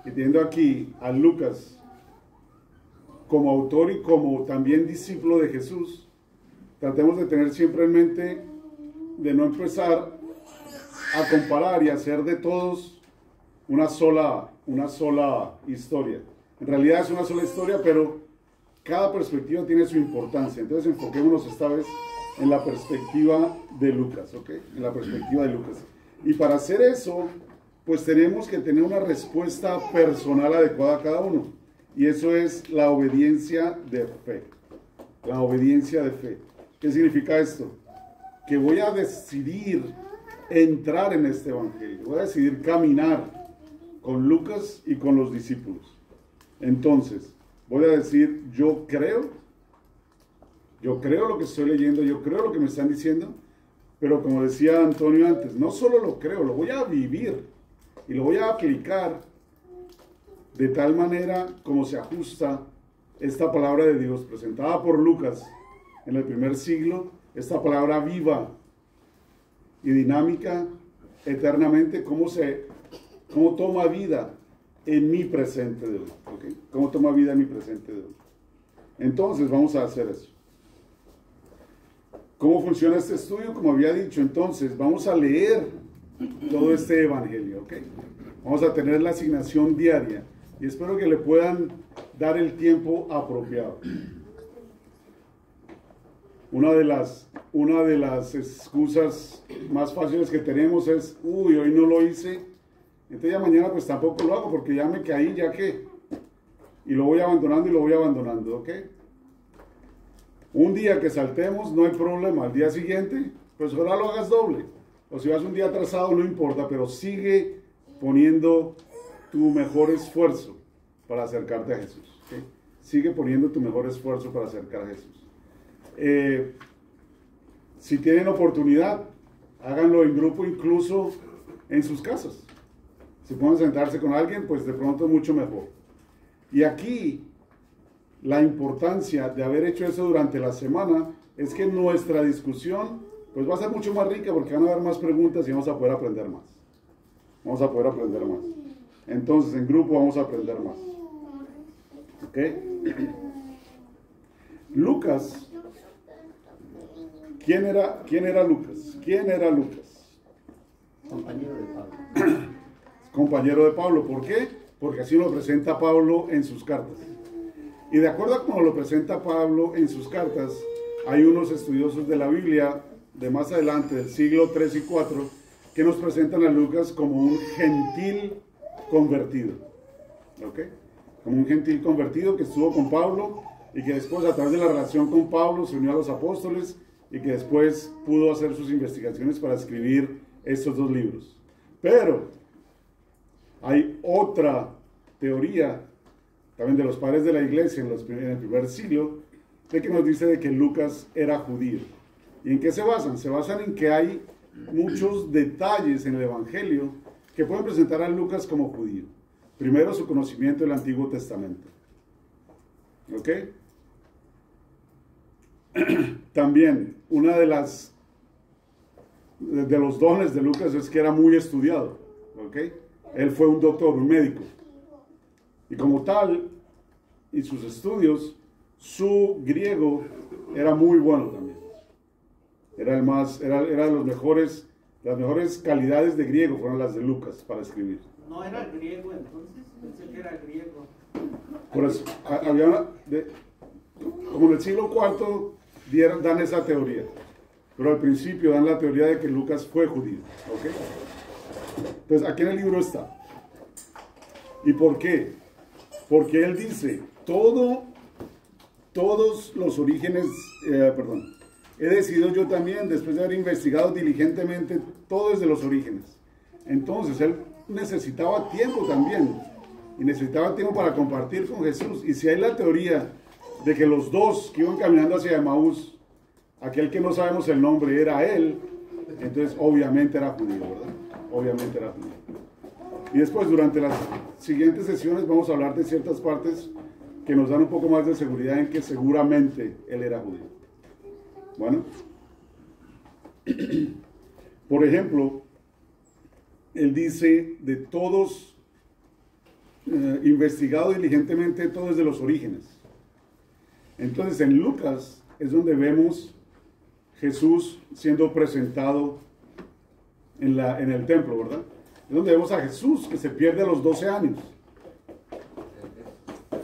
y teniendo aquí a Lucas como autor y como también discípulo de Jesús, tratemos de tener siempre en mente de no empezar a comparar y hacer de todos una sola historia. En realidad es una sola historia, pero cada perspectiva tiene su importancia. Entonces enfoquémonos esta vez en la perspectiva de Lucas, ¿ok? En la perspectiva de Lucas. Y para hacer eso, pues tenemos que tener una respuesta personal adecuada a cada uno. Y eso es la obediencia de fe. La obediencia de fe. ¿Qué significa esto? Que voy a decidir entrar en este evangelio. Voy a decidir caminar con Lucas y con los discípulos. Entonces, voy a decir, yo creo lo que estoy leyendo, yo creo lo que me están diciendo, pero como decía Antonio antes, no solo lo creo, lo voy a vivir y lo voy a aplicar de tal manera como se ajusta esta palabra de Dios presentada por Lucas en el primer siglo, esta palabra viva y dinámica eternamente, cómo toma vida en mi presente de hoy, ¿okay? Cómo toma vida en mi presente de hoy. Entonces vamos a hacer eso. ¿Cómo funciona este estudio? Como había dicho, entonces vamos a leer todo este evangelio, ¿ok? Vamos a tener la asignación diaria y espero que le puedan dar el tiempo apropiado. Una de las excusas más fáciles que tenemos es, hoy no lo hice, entonces ya mañana pues tampoco lo hago porque ya me caí, ya que, y lo voy abandonando, ¿ok? Un día que saltemos no hay problema, al día siguiente pues ahora lo hagas doble, o si vas un día atrasado no importa, pero sigue poniendo tu mejor esfuerzo para acercarte a Jesús, ¿okay? Sigue poniendo tu mejor esfuerzo para acercar a Jesús. Si tienen oportunidad, háganlo en grupo, incluso en sus casas. Si pueden sentarse con alguien, pues de pronto mucho mejor. Y aquí, la importancia de haber hecho eso durante la semana es que nuestra discusión pues va a ser mucho más rica porque van a haber más preguntas y vamos a poder aprender más. Vamos a poder aprender más. Entonces, en grupo vamos a aprender más. ¿Ok? Lucas. ¿Quién era Lucas? ¿Quién era Lucas? Compañero de Pablo. Compañero de Pablo. ¿Por qué? Porque así lo presenta Pablo en sus cartas. Y de acuerdo a cómo lo presenta Pablo en sus cartas, hay unos estudiosos de la Biblia de más adelante, del siglo 3 y 4, que nos presentan a Lucas como un gentil convertido. ¿Ok? Como un gentil convertido que estuvo con Pablo y que después, a través de la relación con Pablo, se unió a los apóstoles y que después pudo hacer sus investigaciones para escribir estos dos libros. Pero hay otra teoría también de los padres de la iglesia en el primer siglo, de que nos dice de que Lucas era judío. ¿Y en qué se basan? Se basan en que hay muchos detalles en el Evangelio que pueden presentar a Lucas como judío. Primero, su conocimiento del Antiguo Testamento. ¿Ok? También, una de los dones de Lucas es que era muy estudiado. ¿Ok? Él fue un doctor, un médico. Y como tal, y sus estudios, su griego era muy bueno también. Era de los mejores, las mejores calidades de griego fueron las de Lucas para escribir. No era griego entonces, pensé que era griego. Por eso, como en el siglo IV dan esa teoría. Pero al principio dan la teoría de que Lucas fue judío. ¿Ok? Entonces, aquí en el libro está. ¿Y por qué? Porque él dice, todos los orígenes, he decidido yo también, después de haber investigado diligentemente todo desde los orígenes. Entonces, él necesitaba tiempo también, y necesitaba tiempo para compartir con Jesús. Y si hay la teoría de que los dos que iban caminando hacia Emaús, aquel que no sabemos el nombre era él, entonces obviamente era judío, ¿verdad? Obviamente era judío. Y después, durante las siguientes sesiones, vamos a hablar de ciertas partes que nos dan un poco más de seguridad en que seguramente él era judío. Bueno. Por ejemplo, él dice de todos, investigado diligentemente todo desde los orígenes. Entonces, en Lucas es donde vemos Jesús siendo presentado en el templo, ¿verdad? Es donde vemos a Jesús que se pierde a los 12 años.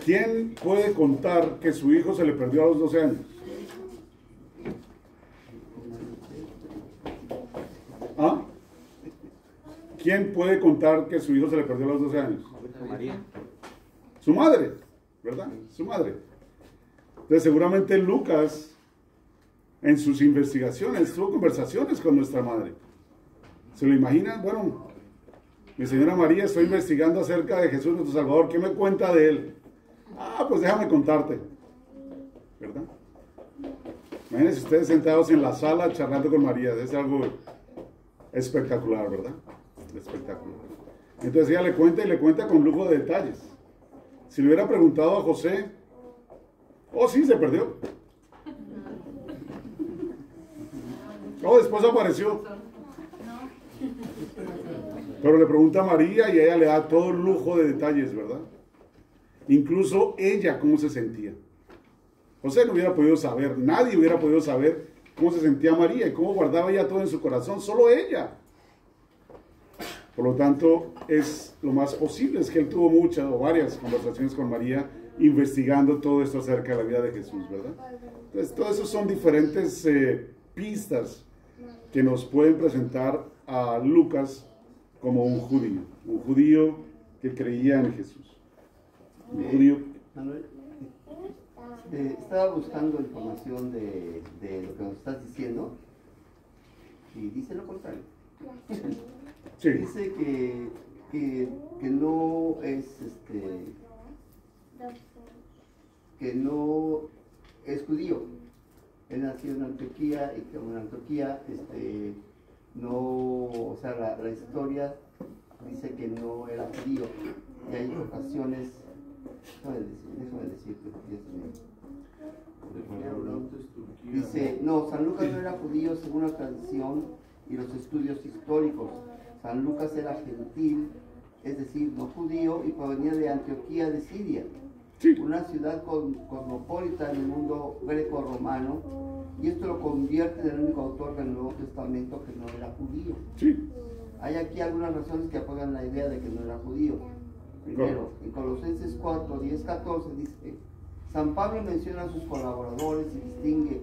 ¿Quién puede contar que su hijo se le perdió a los 12 años? ¿Ah? ¿Quién puede contar que su hijo se le perdió a los 12 años? María. Su madre, ¿verdad? Su madre. Entonces seguramente Lucas, en sus investigaciones, tuvo conversaciones con nuestra madre. ¿Se lo imaginan? Bueno, mi señora María, estoy investigando acerca de Jesús nuestro Salvador. ¿Qué me cuenta de él? Ah, pues déjame contarte. ¿Verdad? Imagínense ustedes sentados en la sala charlando con María. Es algo espectacular, ¿verdad? Espectacular. Entonces ella le cuenta y le cuenta con lujo de detalles. Si le hubiera preguntado a José, oh sí, se perdió. Oh, después apareció. Pero le pregunta a María y ella le da todo el lujo de detalles, ¿verdad? Incluso ella cómo se sentía. José no hubiera podido saber, nadie hubiera podido saber cómo se sentía María y cómo guardaba ella todo en su corazón, solo ella. Por lo tanto, es lo más posible, es que él tuvo muchas o varias conversaciones con María investigando todo esto acerca de la vida de Jesús, ¿verdad? Entonces, todo eso son diferentes pistas que nos pueden presentar a Lucas como un judío que creía en Jesús. Un judío. Manuel, estaba buscando información de lo que nos estás diciendo y dice lo contrario. Sí. Dice que no es que no es judío. Él nació en Antioquía y que en Antioquía no, o sea, la historia dice que no era judío. Y hay ocasiones, déjame decirte, dice, no, San Lucas no era judío según la tradición y los estudios históricos. San Lucas era gentil, es decir, no judío, y provenía de Antioquía de Siria, una ciudad cosmopolita en el mundo greco-romano, y esto lo convierte en el único autor del Nuevo Testamento que no era judío. Hay aquí algunas razones que apoyan la idea de que no era judío. Primero, en Colosenses 4, 10, 14 dice, San Pablo menciona a sus colaboradores y distingue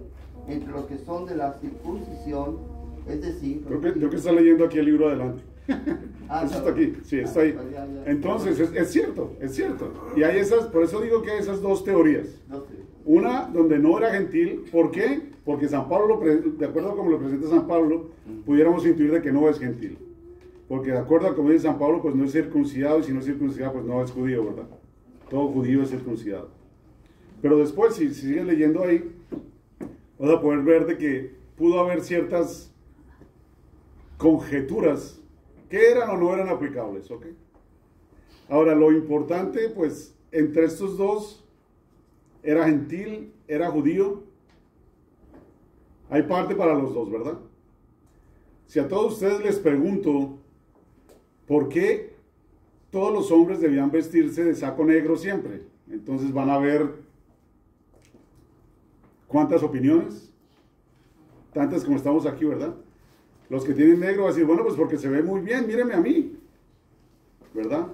entre los que son de la circuncisión, es decir... Creo que está leyendo aquí el libro adelante. Eso está aquí, sí, está ahí. Entonces, es cierto. Y hay esas, por eso digo que hay esas dos teorías. Una donde no era gentil, ¿por qué? Porque San Pablo, de acuerdo a como lo presenta San Pablo, pudiéramos intuir de que no es gentil. Porque de acuerdo a como dice San Pablo, pues no es circuncidado, y si no es circuncidado, pues no es judío, ¿verdad? Todo judío es circuncidado. Pero después, si siguen leyendo ahí, vas a poder ver de que pudo haber ciertas conjeturas que eran o no eran aplicables, ¿ok? Ahora, lo importante, pues, entre estos dos, era gentil, era judío, hay parte para los dos, ¿verdad? Si a todos ustedes les pregunto, ¿por qué todos los hombres debían vestirse de saco negro siempre? Entonces van a ver ¿cuántas opiniones? Tantas como estamos aquí, ¿verdad? Los que tienen negro van a decir, bueno, pues porque se ve muy bien, míreme a mí, ¿verdad?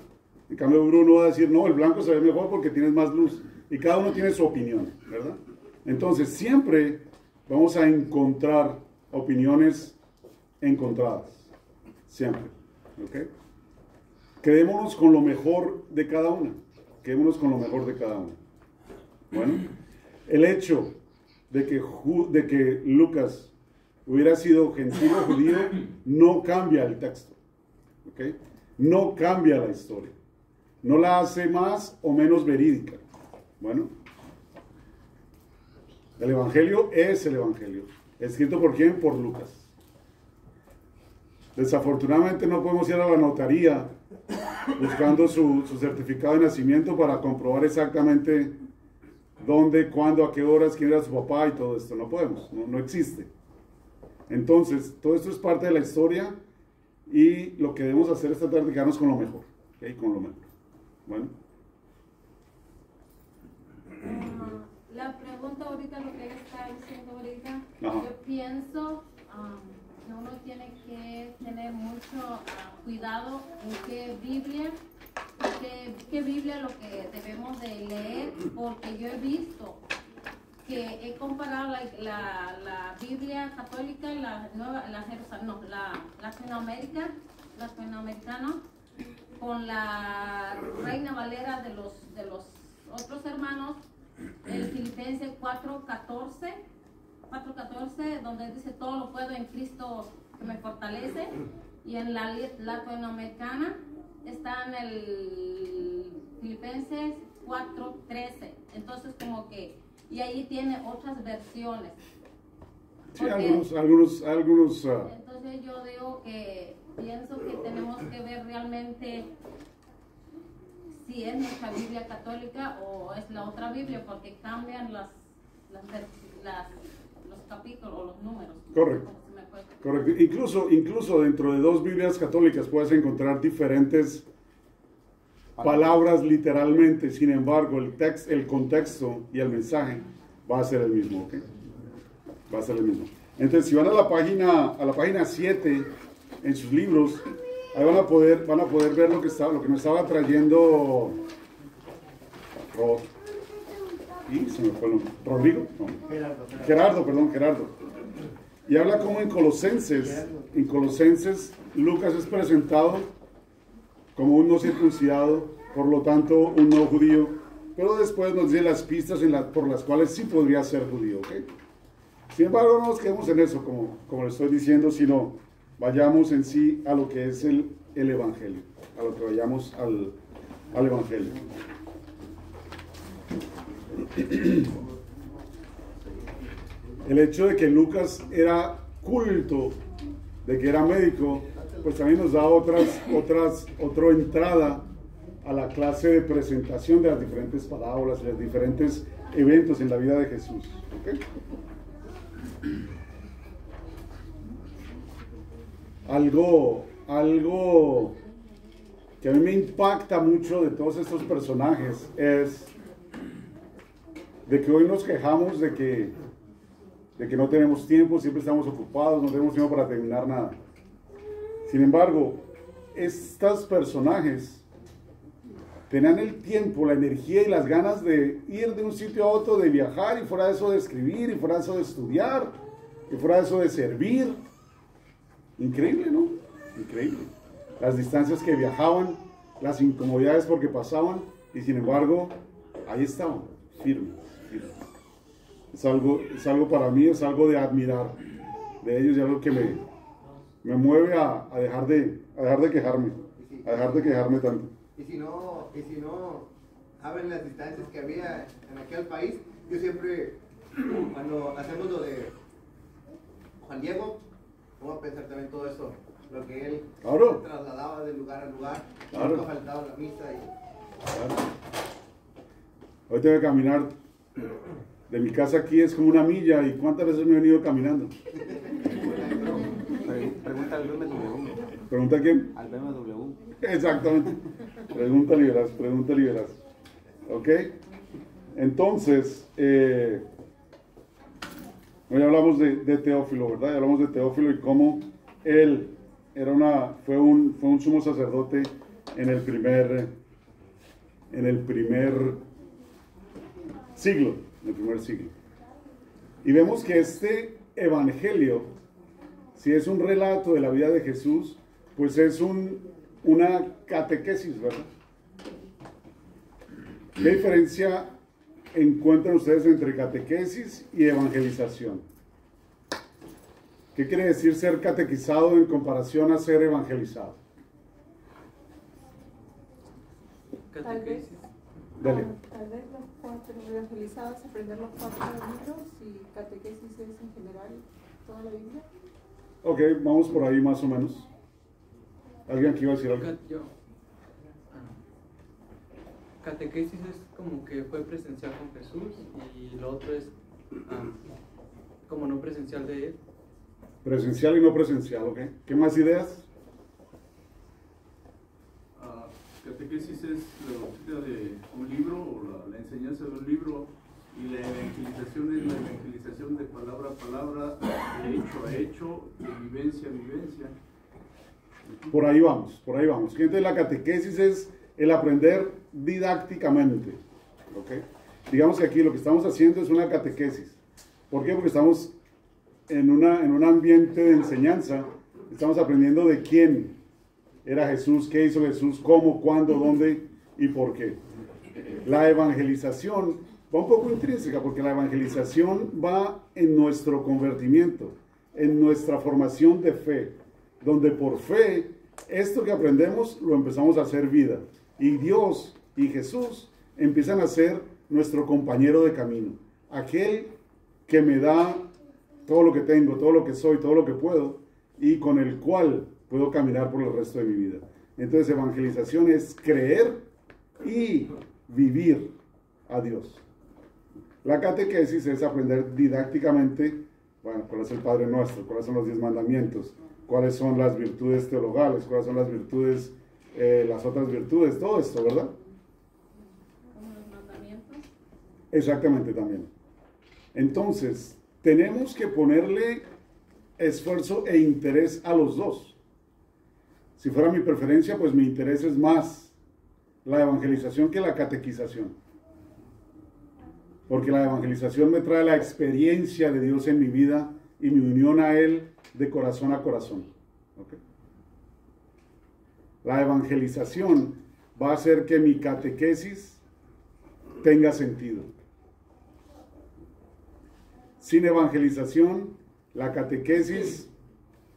En cambio Bruno va a decir, no, el blanco se ve mejor porque tienes más luz. Y cada uno tiene su opinión, ¿verdad? Entonces siempre vamos a encontrar opiniones encontradas, siempre, ¿ok? Quedémonos con lo mejor de cada una, Bueno, el hecho de que Lucas hubiera sido gentil o judío no cambia el texto, ¿ok? No cambia la historia, no la hace más o menos verídica. Bueno, el Evangelio es el Evangelio. ¿Escrito por quién? Por Lucas. Desafortunadamente no podemos ir a la notaría buscando su certificado de nacimiento para comprobar exactamente dónde, cuándo, a qué horas, quién era su papá y todo esto. No podemos, no existe. Entonces, todo esto es parte de la historia y lo que debemos hacer esta tarde es quedarnos con lo mejor. ¿Okay? Con lo mejor. Bueno. La pregunta ahorita, lo que ella está diciendo ahorita, Ajá. yo pienso que uno tiene que tener mucho cuidado en qué Biblia lo que debemos de leer, porque yo he visto que he comparado la Biblia católica y la latinoamericana con la Reina Valera de los otros hermanos, el Filipenses 4:14, donde dice todo lo puedo en Cristo que me fortalece, y en la latinoamericana está en el Filipenses 4:13. Entonces como que, y ahí tiene otras versiones. Sí, algunos. Entonces yo digo que pienso que tenemos que ver realmente si es nuestra Biblia católica o es la otra Biblia, porque cambian los capítulos o los números. Correcto. Incluso dentro de dos Biblias católicas puedes encontrar diferentes palabras literalmente. Sin embargo, el contexto y el mensaje va a ser el mismo, ¿ok? Va a ser el mismo. Entonces, si van a la página 7 en sus libros, ahí van a poder ver lo que nos estaba trayendo se me fue el nombre. ¿Rodrigo? No. Gerardo. Y habla como en Colosenses, Lucas es presentado como un no circuncidado, por lo tanto un no judío, pero después nos dice las pistas por las cuales sí podría ser judío, ¿ok? Sin embargo, no nos quedemos en eso, como le estoy diciendo, sino vayamos en sí a lo que es el Evangelio, a lo que vayamos al Evangelio. El hecho de que Lucas era culto, de que era médico, pues también nos da otra entrada a la clase de presentación de las diferentes parábolas, de los diferentes eventos en la vida de Jesús. ¿Okay? Algo que a mí me impacta mucho de todos estos personajes es de que hoy nos quejamos de que no tenemos tiempo, siempre estamos ocupados, no tenemos tiempo para terminar nada. Sin embargo, estos personajes tenían el tiempo, la energía y las ganas de ir de un sitio a otro, de viajar, y fuera de eso de escribir, y fuera de eso de estudiar, y fuera de eso de servir. Increíble, ¿no? Increíble. Las distancias que viajaban, las incomodidades porque pasaban, y sin embargo, ahí estaban, firmes. Es algo para mí, es algo de admirar de ellos, y algo que me mueve a dejar de quejarme, a dejar de quejarme tanto. Y si no saben las distancias que había en aquel país, yo siempre, cuando hacemos lo de Juan Diego, vamos a pensar también todo eso, lo que él trasladaba de lugar a lugar, nunca faltaba la misa. Hoy tengo que caminar, de mi casa aquí es como 1 milla, y ¿cuántas veces me he venido caminando? Pregunta al BMW. ¿Pregunta a quién? Al BMW. Exactamente. Pregunta liberas. ¿Ok? Entonces, hoy hablamos de Teófilo, ¿verdad? Y hablamos de Teófilo y cómo él fue un sumo sacerdote en el primer siglo. Y vemos que este evangelio, si es un relato de la vida de Jesús, pues es una catequesis, ¿verdad? ¿Qué diferencia encuentran ustedes entre catequesis y evangelización? ¿Qué quiere decir ser catequizado en comparación a ser evangelizado? Catequesis. Dale. Tal vez los 4 evangelizados, aprender los 4 libros, y catequesis es en general toda la Biblia. Ok, vamos por ahí más o menos. ¿Alguien aquí iba a decir algo? Catequesis es como que fue presencial con Jesús, y lo otro es como no presencial de él. Presencial y no presencial, ¿ok? ¿Qué más ideas? Catequesis es la doctrina de un libro, o la enseñanza de un libro, y la evangelización es la evangelización de palabra a palabra, de hecho a hecho, de vivencia a vivencia. Por ahí vamos. Entonces la catequesis es el aprender didácticamente, ¿ok? Digamos que aquí lo que estamos haciendo es una catequesis. ¿Por qué? Porque estamos en un ambiente de enseñanza, estamos aprendiendo de quién era Jesús, qué hizo Jesús, cómo, cuándo, dónde y por qué. La evangelización va un poco intrínseca, porque la evangelización va en nuestro convertimiento, en nuestra formación de fe, donde por fe, esto que aprendemos lo empezamos a hacer vida. Y Dios y Jesús empiezan a ser nuestro compañero de camino. Aquel que me da todo lo que tengo, todo lo que soy, todo lo que puedo, y con el cual puedo caminar por el resto de mi vida. Entonces, evangelización es creer y vivir a Dios. La catequesis es aprender didácticamente, bueno, cuál es el Padre Nuestro, cuáles son los 10 mandamientos, cuáles son las virtudes teologales, cuáles son las virtudes, las otras virtudes, todo esto, ¿verdad? ¿Como los mandamientos? Exactamente, también. Entonces, tenemos que ponerle esfuerzo e interés a los dos. Si fuera mi preferencia, pues mi interés es más la evangelización que la catequización. Porque la evangelización me trae la experiencia de Dios en mi vida y mi unión a Él de corazón a corazón. ¿Okay? La evangelización va a hacer que mi catequesis tenga sentido. Sin evangelización, la catequesis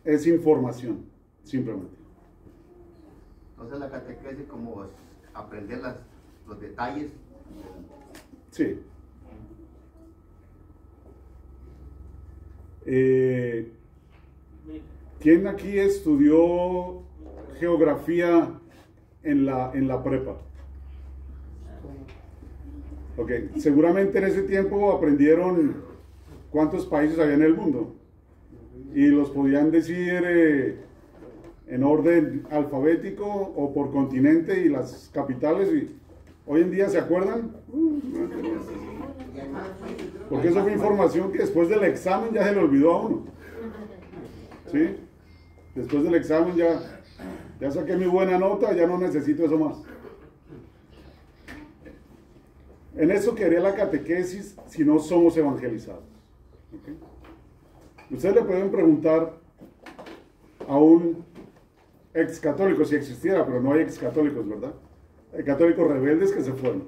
es información, simplemente. Entonces la catequesis como aprender los detalles. Sí. ¿Quién aquí estudió geografía en la prepa? Ok, seguramente en ese tiempo aprendieron cuántos países había en el mundo y los podían decir en orden alfabético o por continente y las capitales. Y hoy en día, ¿se acuerdan? Porque eso fue información que después del examen ya se le olvidó a uno. ¿Sí? Después del examen ya saqué mi buena nota, ya no necesito eso más. En eso quedaría la catequesis si no somos evangelizados. ¿Okay? Ustedes le pueden preguntar a un ex católico, si existiera, pero no hay ex católicos, ¿verdad? Hay católicos rebeldes que se fueron.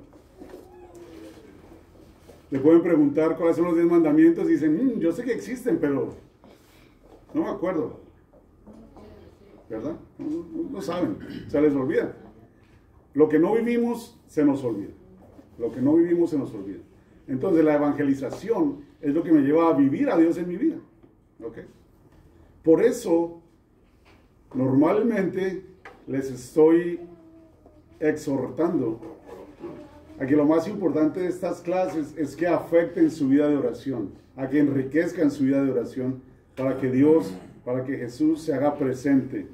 Le pueden preguntar cuáles son los 10 mandamientos y dicen, yo sé que existen, pero no me acuerdo. ¿Verdad? No saben, se les olvida. Lo que no vivimos, se nos olvida. Lo que no vivimos, se nos olvida. Entonces, la evangelización es lo que me lleva a vivir a Dios en mi vida. ¿Ok? Por eso, normalmente les estoy exhortando a que lo más importante de estas clases es que afecten su vida de oración, a que enriquezcan su vida de oración, para que Dios, para que Jesús se haga presente.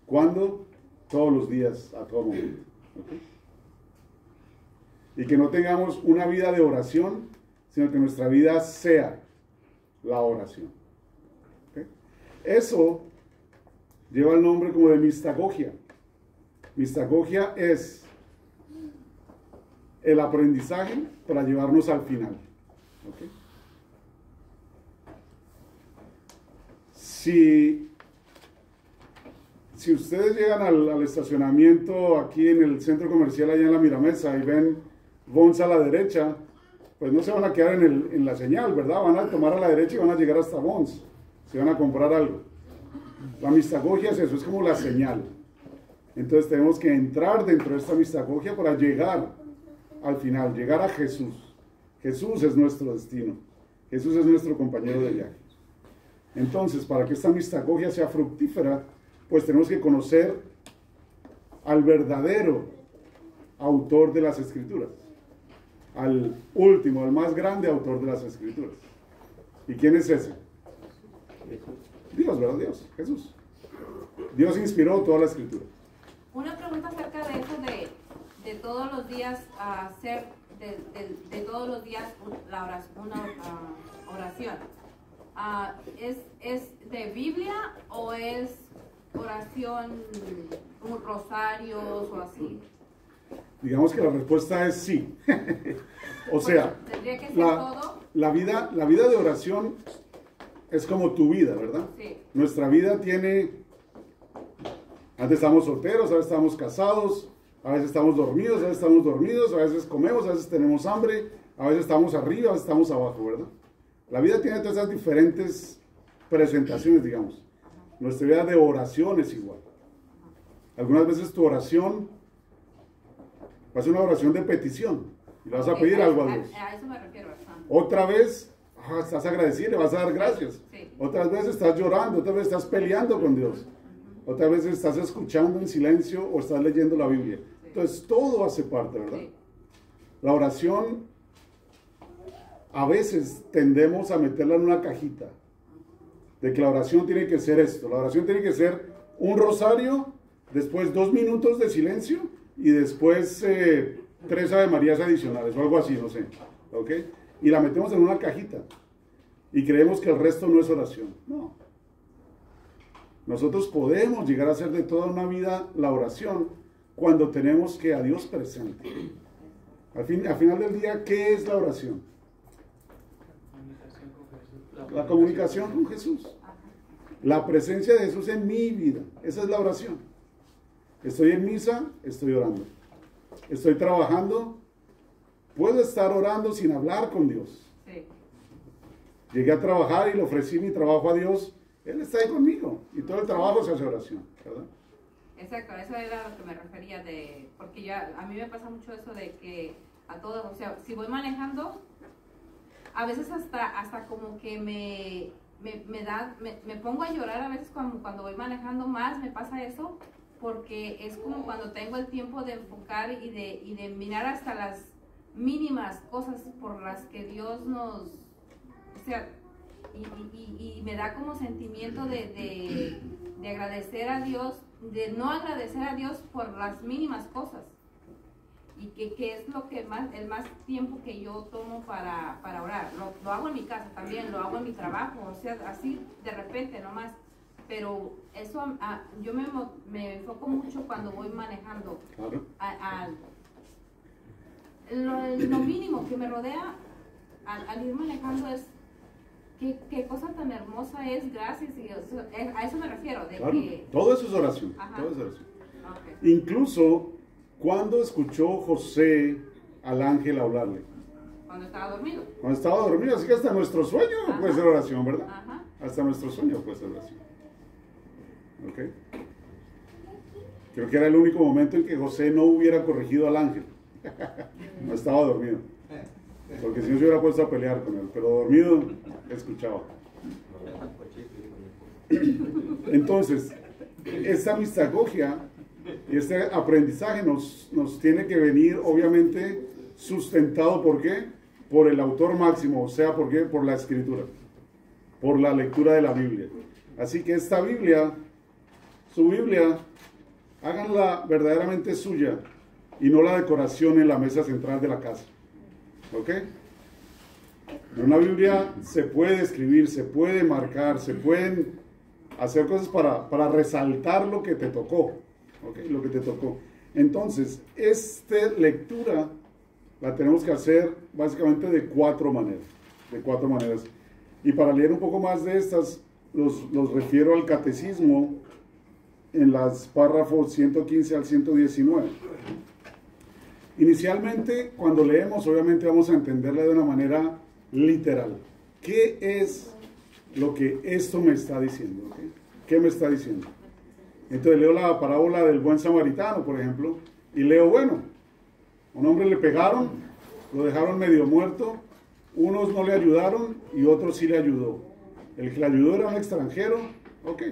¿Cuándo? Todos los días, a todo momento. ¿Okay? Y que no tengamos una vida de oración, sino que nuestra vida sea la oración. ¿Okay? Eso lleva el nombre como de mistagogia. Mistagogia es el aprendizaje para llevarnos al final. ¿Okay? Si ustedes llegan al estacionamiento aquí en el centro comercial allá en la Miramesa y ven Vons a la derecha, pues no se van a quedar en la señal, ¿verdad? Van a tomar a la derecha y van a llegar hasta Vons, si van a comprar algo. La mistagogia es eso, es como la señal. Entonces tenemos que entrar dentro de esta mistagogia para llegar al final, llegar a Jesús. Jesús es nuestro destino. Jesús es nuestro compañero de viaje. Entonces, para que esta mistagogia sea fructífera, pues tenemos que conocer al verdadero autor de las Escrituras, al último, al más grande autor de las Escrituras. ¿Y quién es ese? Dios, ¿verdad? Dios, Jesús. Dios inspiró toda la Escritura. Una pregunta acerca de eso de todos los días hacer de todos los días una oración. ¿Es de Biblia o es oración, rosarios o así? Digamos que la respuesta es sí. O sea, ¿tendría que ser todo? La vida de oración es como tu vida, ¿verdad? Sí. Nuestra vida tiene, antes estamos solteros, a veces estamos casados, a veces estamos dormidos, a veces estamos dormidos, a veces comemos, a veces tenemos hambre, a veces estamos arriba, a veces estamos abajo, ¿verdad? La vida tiene todas esas diferentes presentaciones, digamos. Nuestra vida de oración es igual. Algunas veces tu oración va a ser una oración de petición y le vas a pedir algo a Dios. A eso me refiero. Otra vez estás agradecido, le vas a dar gracias. Sí. Otras veces estás llorando, otras veces estás peleando con Dios. Otras veces estás escuchando en silencio o estás leyendo la Biblia. Entonces todo hace parte, ¿verdad? Sí. La oración a veces tendemos a meterla en una cajita de que la oración tiene que ser esto. La oración tiene que ser un rosario, después 2 minutos de silencio y después 3 Ave Marías adicionales o algo así, no sé. ¿Ok? Y la metemos en una cajita y creemos que el resto no es oración. No. Nosotros podemos llegar a hacer de toda una vida la oración cuando tenemos que a Dios presente. Al final del día, ¿qué es la oración? La comunicación con Jesús. La presencia de Jesús en mi vida. Esa es la oración. Estoy en misa, estoy orando. Estoy trabajando, puedo estar orando sin hablar con Dios. Sí. Llegué a trabajar y le ofrecí mi trabajo a Dios. Él está ahí conmigo. Y todo el trabajo se hace oración, ¿verdad? Exacto, eso era a lo que me refería porque a mí me pasa mucho eso de que a todos, o sea, si voy manejando, a veces hasta como que me pongo a llorar a veces cuando voy manejando más, me pasa eso, porque es como cuando tengo el tiempo de enfocar y de mirar hasta las mínimas cosas por las que Dios nos, o sea, y me da como sentimiento de agradecer a Dios, de no agradecer a Dios por las mínimas cosas. Y que es lo que el más tiempo que yo tomo para orar. Lo hago en mi casa también, lo hago en mi trabajo, o sea, así de repente nomás. Pero eso yo me enfoco mucho cuando voy manejando. Claro. Lo mínimo que me rodea al ir manejando es qué cosa tan hermosa es, gracias. Y a eso me refiero. De Claro. que, Todo eso es oración. Ajá. Todo es oración. Okay. Incluso, ¿cuándo escuchó José al ángel hablarle? Cuando estaba dormido. Cuando estaba dormido, así que hasta nuestro sueño Ajá. puede ser oración, ¿verdad? Ajá. Hasta nuestro sueño puede ser oración. ¿Ok? Creo que era el único momento en que José no hubiera corregido al ángel. No estaba dormido. Porque si no se hubiera puesto a pelear con él, pero dormido escuchaba. Entonces, esta mistagogia y este aprendizaje nos tiene que venir, obviamente, sustentado, ¿por qué? Por el autor máximo, o sea, ¿por qué? Por la escritura, por la lectura de la Biblia. Así que esta Biblia, su Biblia, háganla verdaderamente suya y no la decoración en la mesa central de la casa. ¿Ok? En una Biblia se puede escribir, se puede marcar, se pueden hacer cosas para resaltar lo que te tocó. ¿Ok? Lo que te tocó. Entonces, esta lectura la tenemos que hacer básicamente de cuatro maneras. De cuatro maneras. Y para leer un poco más de estas, los refiero al catecismo en los párrafos 115 al 119. Inicialmente, cuando leemos, obviamente vamos a entenderla de una manera literal. ¿Qué es lo que esto me está diciendo? ¿Okay? ¿Qué me está diciendo? Entonces leo la parábola del buen samaritano, por ejemplo, y leo, bueno, a un hombre le pegaron, lo dejaron medio muerto, unos no le ayudaron y otros sí le ayudó. El que le ayudó era un extranjero, ok.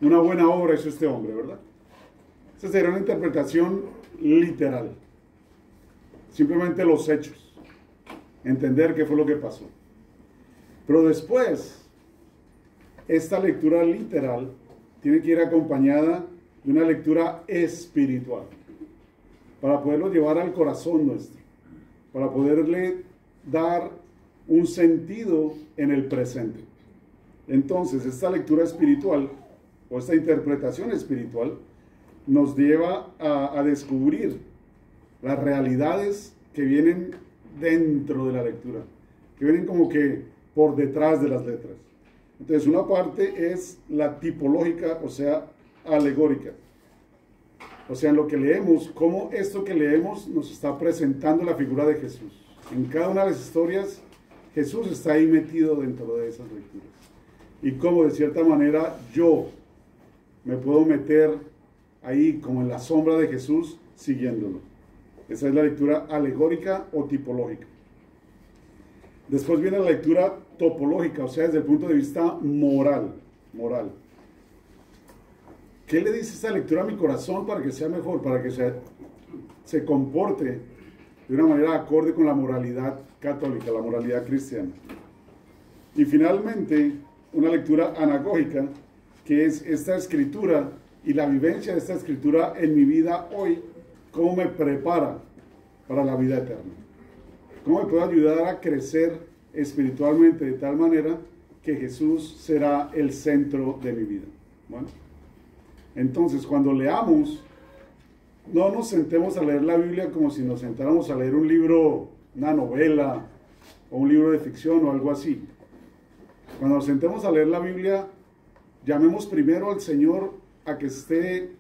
Una buena obra hizo este hombre, ¿verdad? Esa sería una interpretación literal. Simplemente los hechos. Entender qué fue lo que pasó. Pero después, esta lectura literal tiene que ir acompañada de una lectura espiritual. Para poderlo llevar al corazón nuestro. Para poderle dar un sentido en el presente. Entonces, esta lectura espiritual o esta interpretación espiritual nos lleva a descubrir las realidades que vienen dentro de la lectura, que vienen como que por detrás de las letras. Entonces, una parte es la tipológica, o sea, alegórica. O sea, en lo que leemos, cómo esto que leemos nos está presentando la figura de Jesús. En cada una de las historias, Jesús está ahí metido dentro de esas lecturas. Y cómo de cierta manera yo me puedo meter ahí como en la sombra de Jesús siguiéndolo. Esa es la lectura alegórica o tipológica. Después viene la lectura topológica, o sea, desde el punto de vista moral. ¿Qué le dice esta lectura a mi corazón para que sea mejor, para que se comporte de una manera acorde con la moralidad católica, la moralidad cristiana? Y finalmente, una lectura anagógica, que es esta escritura y la vivencia de esta escritura en mi vida hoy, cómo me prepara para la vida eterna. Cómo me puede ayudar a crecer espiritualmente de tal manera que Jesús será el centro de mi vida. Bueno, entonces cuando leamos, no nos sentemos a leer la Biblia como si nos sentáramos a leer un libro, una novela o un libro de ficción o algo así. Cuando nos sentemos a leer la Biblia, llamemos primero al Señor a que esté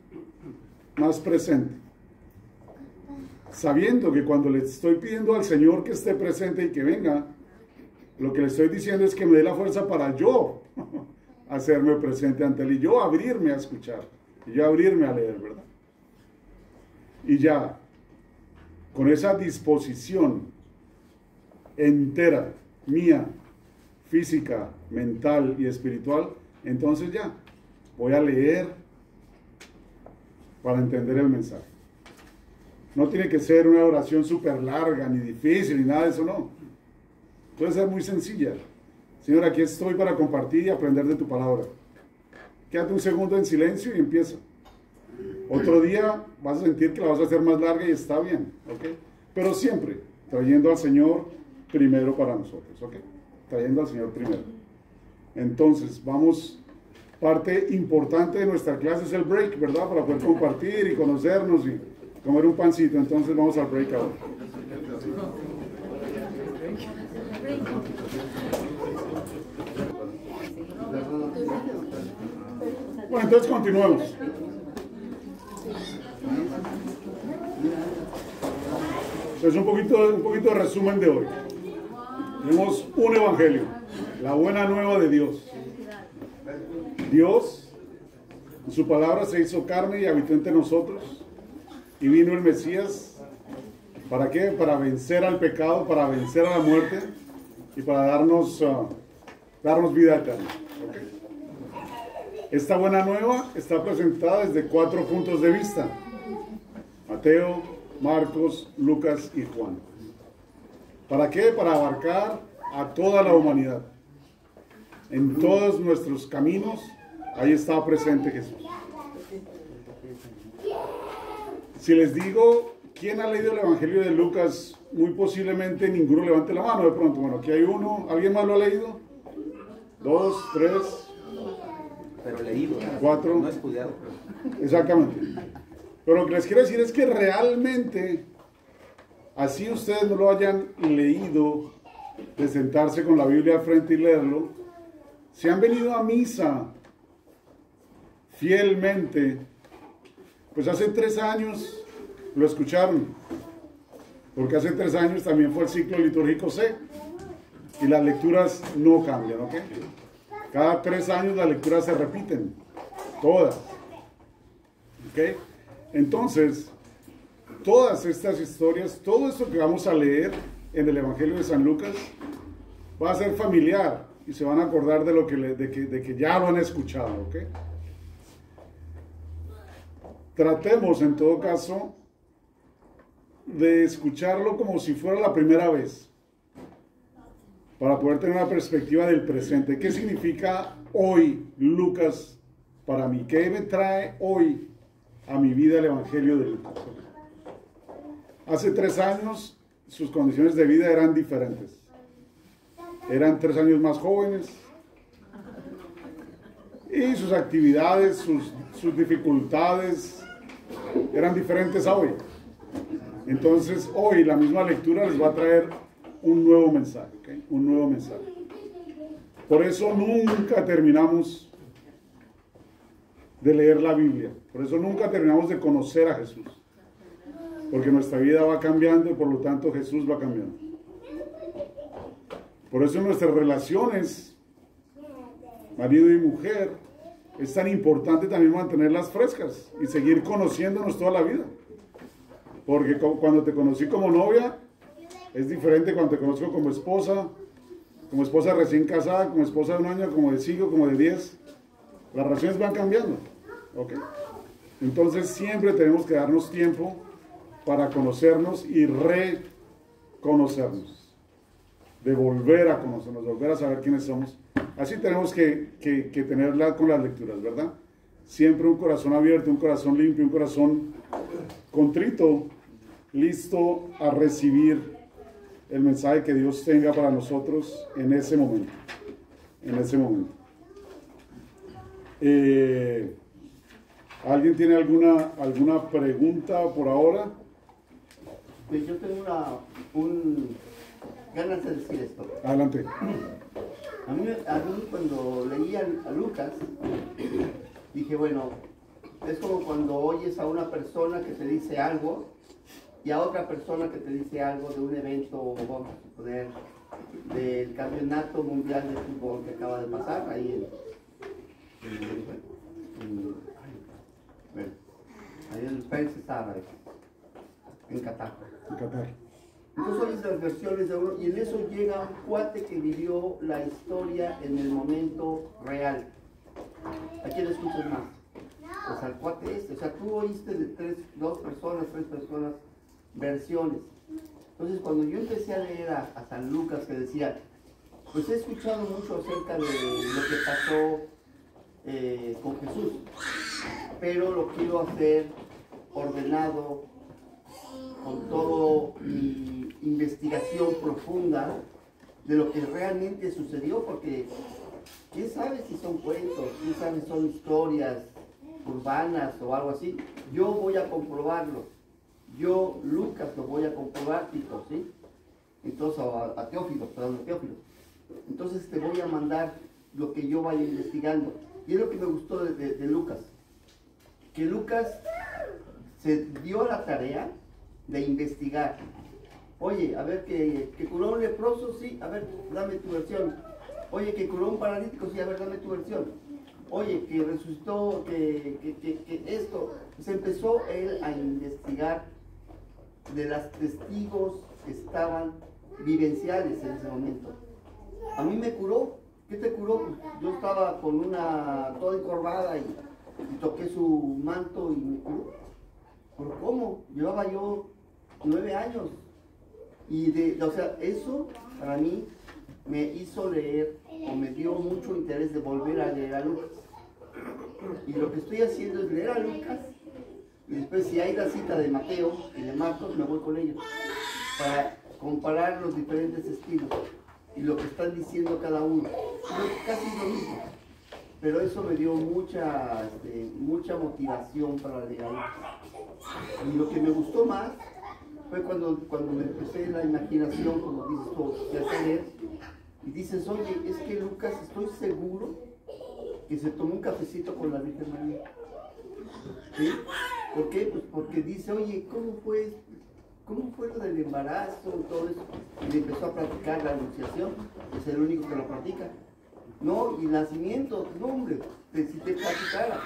más presente. Sabiendo que cuando le estoy pidiendo al Señor que esté presente y que venga, lo que le estoy diciendo es que me dé la fuerza para yo hacerme presente ante Él y yo abrirme a escuchar y yo abrirme a leer, ¿verdad? Y ya, con esa disposición entera, mía, física, mental y espiritual, entonces ya, voy a leer para entender el mensaje. No tiene que ser una oración súper larga, ni difícil, ni nada de eso, no. Puede ser muy sencilla. Señor, aquí estoy para compartir y aprender de tu palabra. Quédate un segundo en silencio y empieza. Otro día vas a sentir que la vas a hacer más larga y está bien, ¿ok? Pero siempre trayendo al Señor primero para nosotros, ¿ok? Trayendo al Señor primero. Entonces, vamos, parte importante de nuestra clase es el break, ¿verdad? Para poder compartir y conocernos y comer un pancito. Entonces, vamos al break ahora. Bueno, entonces continuemos. Entonces un poquito de resumen de hoy. Tenemos un evangelio, la buena nueva de Dios. Dios, en su palabra se hizo carne y habitó entre nosotros. Y vino el Mesías, ¿para qué? Para vencer al pecado, para vencer a la muerte y para darnos vida eterna. ¿Okay? Esta buena nueva está presentada desde 4 puntos de vista: Mateo, Marcos, Lucas y Juan. ¿Para qué? Para abarcar a toda la humanidad. En todos nuestros caminos, ahí está presente Jesús. Si les digo, ¿quién ha leído el Evangelio de Lucas? Muy posiblemente ninguno levante la mano de pronto. Bueno, aquí hay uno. ¿Alguien más lo ha leído? 2, 3. Pero leído, 4. no estudiado. Exactamente. Pero lo que les quiero decir es que realmente, así ustedes no lo hayan leído, de sentarse con la Biblia al frente y leerlo, si han venido a misa fielmente, pues hace 3 años lo escucharon, porque hace 3 años también fue el ciclo litúrgico C, y las lecturas no cambian, ¿ok? Cada 3 años las lecturas se repiten, todas, ¿ok? Entonces, todas estas historias, todo esto que vamos a leer en el Evangelio de San Lucas, va a ser familiar y se van a acordar de, de que ya lo han escuchado, ¿ok? Tratemos, en todo caso, de escucharlo como si fuera la primera vez, para poder tener una perspectiva del presente. ¿Qué significa hoy Lucas para mí? ¿Qué me trae hoy a mi vida el Evangelio de Lucas? Hace 3 años sus condiciones de vida eran diferentes. Eran 3 años más jóvenes y sus actividades, sus dificultades eran diferentes a hoy. Entonces hoy la misma lectura les va a traer un nuevo mensaje, ¿okay? Un nuevo mensaje. Por eso nunca terminamos de leer la Biblia. Por eso nunca terminamos de conocer a Jesús. Porque nuestra vida va cambiando y por lo tanto Jesús va cambiando. Por eso nuestras relaciones, marido y mujer, es tan importante también mantenerlas frescas y seguir conociéndonos toda la vida. Porque cuando te conocí como novia, es diferente cuando te conozco como esposa recién casada, como esposa de 1 año, como de 5, como de 10. Las relaciones van cambiando. ¿Okay? Entonces siempre tenemos que darnos tiempo para conocernos y reconocernos. De volver a conocernos, volver a saber quiénes somos. Así tenemos que tenerla con las lecturas, ¿verdad? Siempre un corazón abierto, un corazón limpio, un corazón contrito, listo a recibir el mensaje que Dios tenga para nosotros en ese momento. En ese momento. ¿Alguien tiene alguna pregunta por ahora? Pues yo tengo ganas de decir esto. Adelante. A mí cuando leí a Lucas, dije, bueno, es como cuando oyes a una persona que te dice algo y a otra persona que te dice algo de un evento, vamos a suponer, del campeonato mundial de fútbol que acaba de pasar ahí ahí en los países árabes, en Qatar. En Qatar. Entonces oyes las versiones de uno y en eso llega un cuate que vivió la historia en el momento real. ¿A quién escuchas más? Pues al cuate este. O sea, tú oíste de tres personas versiones. Entonces cuando yo empecé a leer a San Lucas, que decía, pues he escuchado mucho acerca de lo que pasó con Jesús, pero lo quiero hacer ordenado, con toda mi investigación profunda de lo que realmente sucedió, porque quién sabe si son cuentos, quién sabe si son historias urbanas o algo así. Yo voy a comprobarlo. Yo, Lucas, lo voy a comprobar, Tito, ¿sí? Entonces, a Teófilo. Entonces te voy a mandar lo que yo vaya investigando. Y es lo que me gustó de Lucas. Que Lucas se dio la tarea de investigar. Oye, a ver, que curó a un leproso, sí, a ver, dame tu versión. Oye, que curó a un paralítico, sí, a ver, dame tu versión. Oye, que resucitó, que esto. Se empezó él a investigar de las testigos que estaban vivenciales en ese momento. A mí me curó. ¿Qué te curó? Yo estaba con una toda encorvada y toqué su manto y me curó. ¿Pero cómo? Llevaba yo 9 años. Y o sea, eso para mí me hizo leer, o me dio mucho interés de volver a leer a Lucas. Y lo que estoy haciendo es leer a Lucas, y después si hay la cita de Mateo y de Marcos, me voy con ellos, para comparar los diferentes estilos y lo que están diciendo cada uno. Casi lo mismo. Pero eso me dio mucha motivación para leer a Lucas. Y lo que me gustó más fue cuando me empecé la imaginación, como dices tú, de hacer leer, y dices, oye, es que Lucas, estoy seguro que se tomó un cafecito con la Virgen María. ¿Sí? ¿Por qué? Pues porque dice, oye, ¿cómo fue lo del embarazo y todo eso? Y le empezó a platicar la anunciación, es el único que lo practica. No, y nacimiento, no hombre, si te platicara.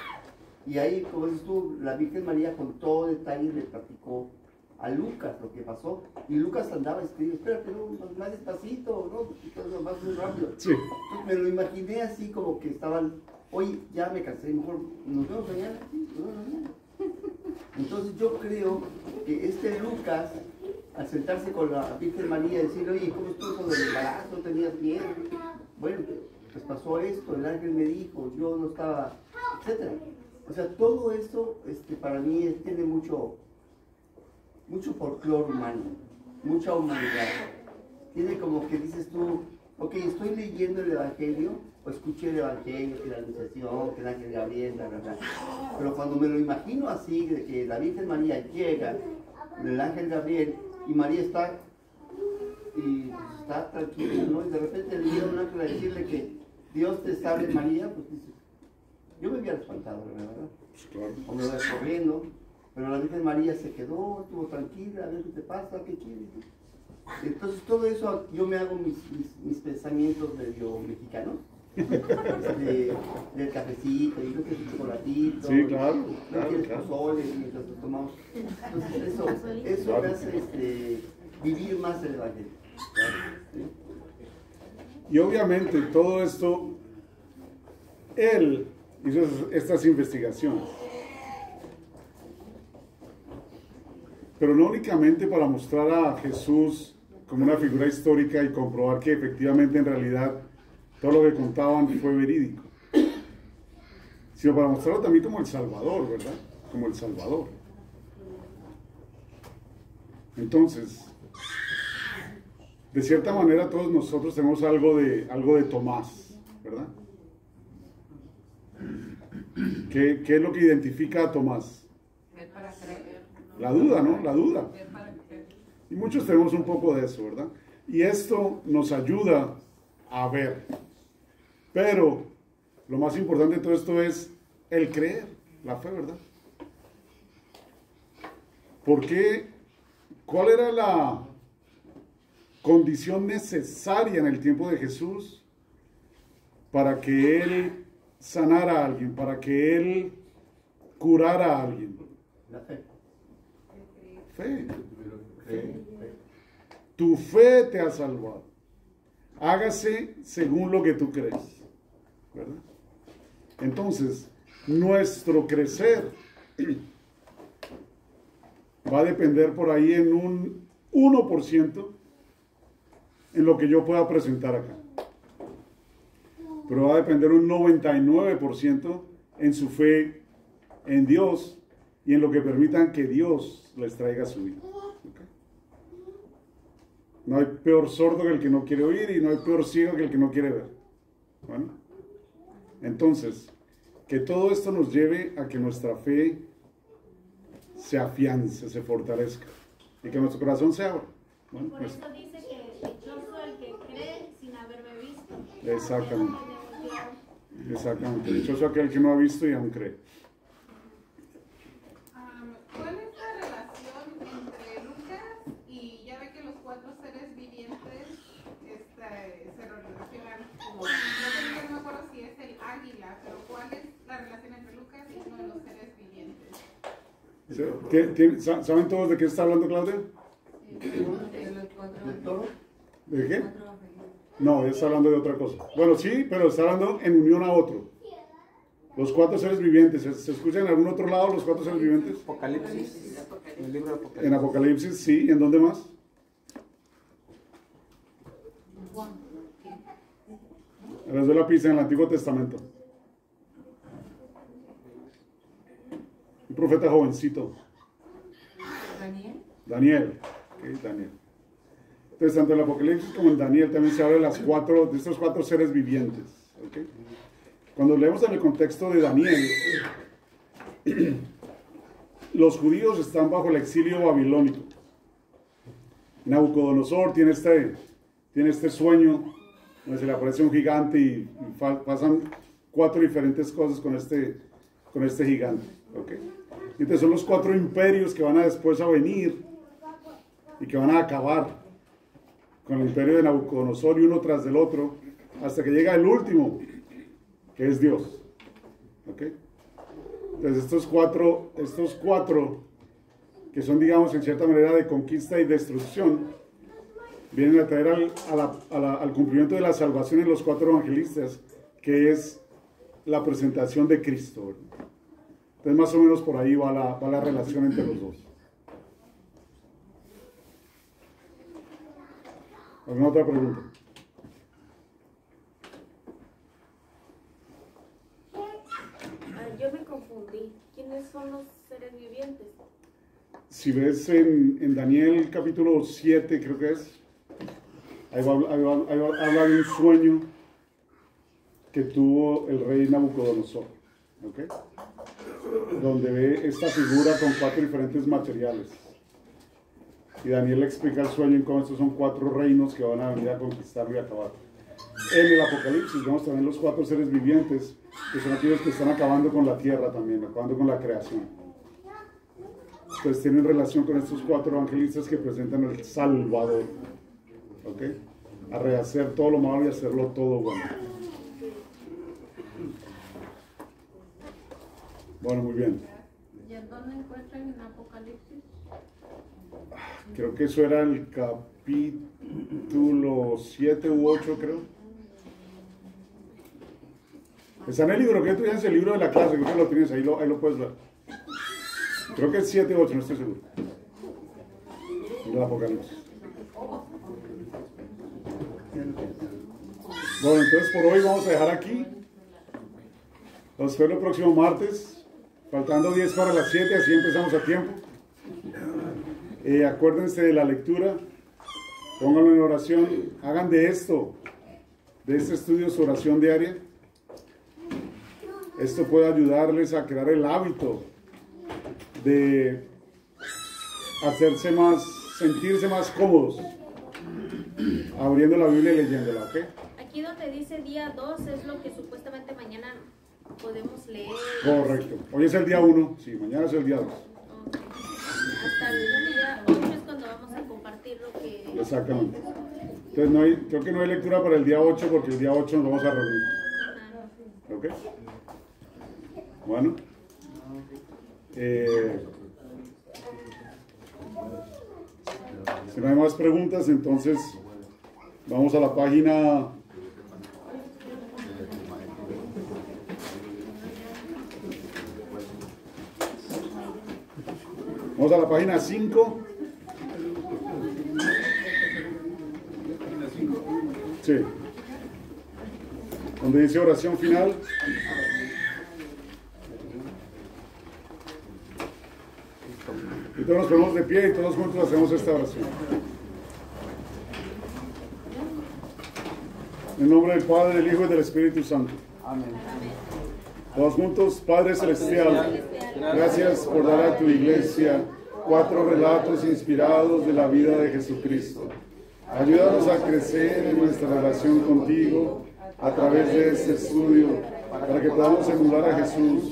Y ahí, como dices tú, la Virgen María con todo detalle le platicó a Lucas lo que pasó. Y Lucas andaba escribiendo, espérate, no, más despacito, ¿no? Más muy rápido. Sí. Entonces me lo imaginé así como que estaban, oye, ya me cansé, mejor nos vemos mañana. Sí, nos vemos mañana. Entonces yo creo que Lucas, al sentarse con la Virgen María y decir, oye, ¿cómo estuvo con el embarazo? ¿Tenías miedo? Bueno, pues pasó esto, el ángel me dijo, yo no estaba, etc. O sea, todo esto para mí tiene mucho folclore humano, mucha humanidad. Tiene como que dices tú, ok, estoy leyendo el Evangelio, o escuché el Evangelio, que la anunciación, que el ángel Gabriel, bla, bla, bla. Pero cuando me lo imagino así, de que la Virgen María llega, el ángel Gabriel, y María está tranquila, ¿no? Y de repente le llega un ángel a decirle que Dios te salve María, pues dice, yo me hubiera espantado, ¿verdad? Pues claro. O me voy corriendo, pero la Virgen María se quedó, estuvo tranquila, a ver qué te pasa, qué quieres. Entonces todo eso, yo me hago mis pensamientos medio mexicanos. Del cafecito, y creo que es chocolatito. Sí, claro. Pozole, mientras nos tomamos. Entonces eso me hace vivir más el Evangelio. ¿Sí? Y obviamente todo esto, él hizo estas investigaciones. Pero no únicamente para mostrar a Jesús como una figura histórica y comprobar que efectivamente en realidad todo lo que contaban fue verídico, sino para mostrarlo también como el Salvador, ¿verdad? Como el Salvador. Entonces, de cierta manera todos nosotros tenemos algo de Tomás, ¿verdad? ¿Qué es lo que identifica a Tomás? La duda, ¿no? La duda. Y muchos tenemos un poco de eso, ¿verdad? Y esto nos ayuda a ver. Pero lo más importante de todo esto es el creer, la fe, ¿verdad? ¿Por qué? ¿Cuál era la condición necesaria en el tiempo de Jesús para que Él sanara a alguien, para que Él curara a alguien? La fe. Fe. tu fe te ha salvado. Hágase según lo que tú crees, ¿verdad? Entonces, nuestro crecer va a depender por ahí en un 1% en lo que yo pueda presentar acá. Pero va a depender un 99% en su fe en Dios y en lo que permitan que Dios les traiga a su vida. ¿Okay? No hay peor sordo que el que no quiere oír y no hay peor ciego que el que no quiere ver. Bueno, entonces, que todo esto nos lleve a que nuestra fe se afiance, se fortalezca y que nuestro corazón se abra. Bueno, Por pues, eso dice que dichoso el que cree sin haberme visto. exactamente. Exactamente. Dichoso aquel que no ha visto y aún cree. ¿Cuál es la relación entre Lucas y ya ve que los 4 seres vivientes se relacionan como, no me acuerdo si es el águila, pero cuál es la relación entre Lucas y uno de los seres vivientes? ¿Saben todos de qué está hablando Claudia? ¿De qué? No, está hablando de otra cosa. Bueno, sí, pero está hablando en unión a otro. Los 4 seres vivientes. ¿Se escuchan en algún otro lado los 4 seres vivientes? Apocalipsis. El libro de Apocalipsis. En Apocalipsis, sí. ¿En dónde más? Les doy la pista en el Antiguo Testamento. Un profeta jovencito. Daniel. Okay, Daniel. Entonces, tanto en el Apocalipsis como en Daniel también se habla de estos 4 seres vivientes. ¿Okay? Cuando leemos en el contexto de Daniel, los judíos están bajo el exilio babilónico. Nabucodonosor tiene este sueño donde se le aparece un gigante y pasan 4 diferentes cosas con este gigante. ¿Okay? Entonces son los 4 imperios que van a después a venir y que van a acabar con el imperio de Nabucodonosor y uno tras del otro, hasta que llega el último, que es Dios. ¿Okay? Entonces estos cuatro, que son, digamos, en cierta manera de conquista y destrucción, vienen a traer al cumplimiento de la salvación en los 4 evangelistas, que es la presentación de Cristo, ¿verdad? Entonces más o menos por ahí va la relación entre los dos. ¿Alguna otra pregunta? Yo me confundí. ¿Quiénes son los seres vivientes? Si ves en Daniel capítulo 7, creo que es, ahí habla de un sueño que tuvo el rey Nabucodonosor, ¿okay? Donde ve esta figura con 4 diferentes materiales. Y Daniel le explica el sueño en cómo estos son 4 reinos que van a venir a conquistarlo y acabar. En el Apocalipsis vemos también los 4 seres vivientes, que son aquellos que están acabando con la tierra también, acabando con la creación. Entonces tienen relación con estos 4 evangelistas que presentan al Salvador, ¿ok? A rehacer todo lo malo y hacerlo todo bueno. Bueno, muy bien. ¿Y en dónde encuentran en Apocalipsis? Creo que eso era el capítulo 7 u 8, creo. Está en el libro, que tú tienes el libro de la clase, creo que lo tienes, ahí lo puedes ver. Creo que es 7 u 8, no estoy seguro. El Apocalipsis. Bueno, entonces por hoy vamos a dejar aquí. Los espero el próximo martes. Faltando 10 para las 7, así empezamos a tiempo. Acuérdense de la lectura, pónganlo en oración, hagan de este estudio su oración diaria. Esto puede ayudarles a crear el hábito de sentirse más cómodos, abriendo la Biblia y leyéndola, ¿ok? Aquí donde dice día 2 es lo que supuestamente mañana podemos leer. Correcto. Hoy es el día 1, sí, mañana es el día 2. Hasta el día 8 es cuando vamos a compartir lo que... Exactamente. Entonces creo que no hay lectura para el día 8 porque el día 8 nos vamos a reunir. ¿Ok? Bueno. Si no hay más preguntas, entonces vamos a la página. Vamos a la página 5. Sí. Donde dice oración final. Y todos nos ponemos de pie y todos juntos hacemos esta oración. En el nombre del Padre, del Hijo y del Espíritu Santo. Amén. Todos juntos, Padre Celestial, gracias por dar a tu iglesia 4 relatos inspirados de la vida de Jesucristo. Ayúdanos a crecer en nuestra relación contigo a través de este estudio, para que podamos emular a Jesús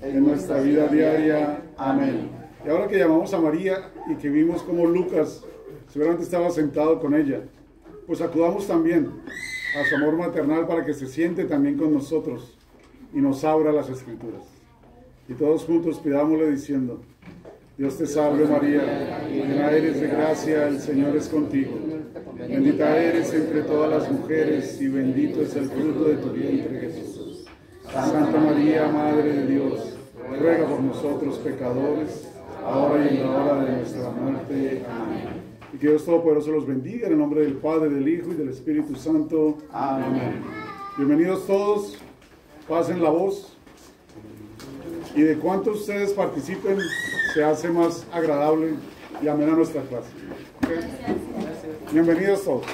en nuestra vida diaria. Amén. Y ahora que llamamos a María y que vimos cómo Lucas seguramente estaba sentado con ella, pues acudamos también a su amor maternal para que se siente también con nosotros y nos abra las Escrituras. Y todos juntos pidámosle diciendo: Dios te salve María, llena eres de gracia, el Señor es contigo. Bendita eres entre todas las mujeres y bendito es el fruto de tu vientre, Jesús. Santa María, Madre de Dios, ruega por nosotros pecadores, ahora y en la hora de nuestra muerte. Amén. Y que Dios Todopoderoso los bendiga en el nombre del Padre, del Hijo y del Espíritu Santo. Amén. Bienvenidos todos, pasen la voz. Y de cuántos ustedes participen, se hace más agradable y amena nuestra clase. ¿Okay? Bienvenidos todos.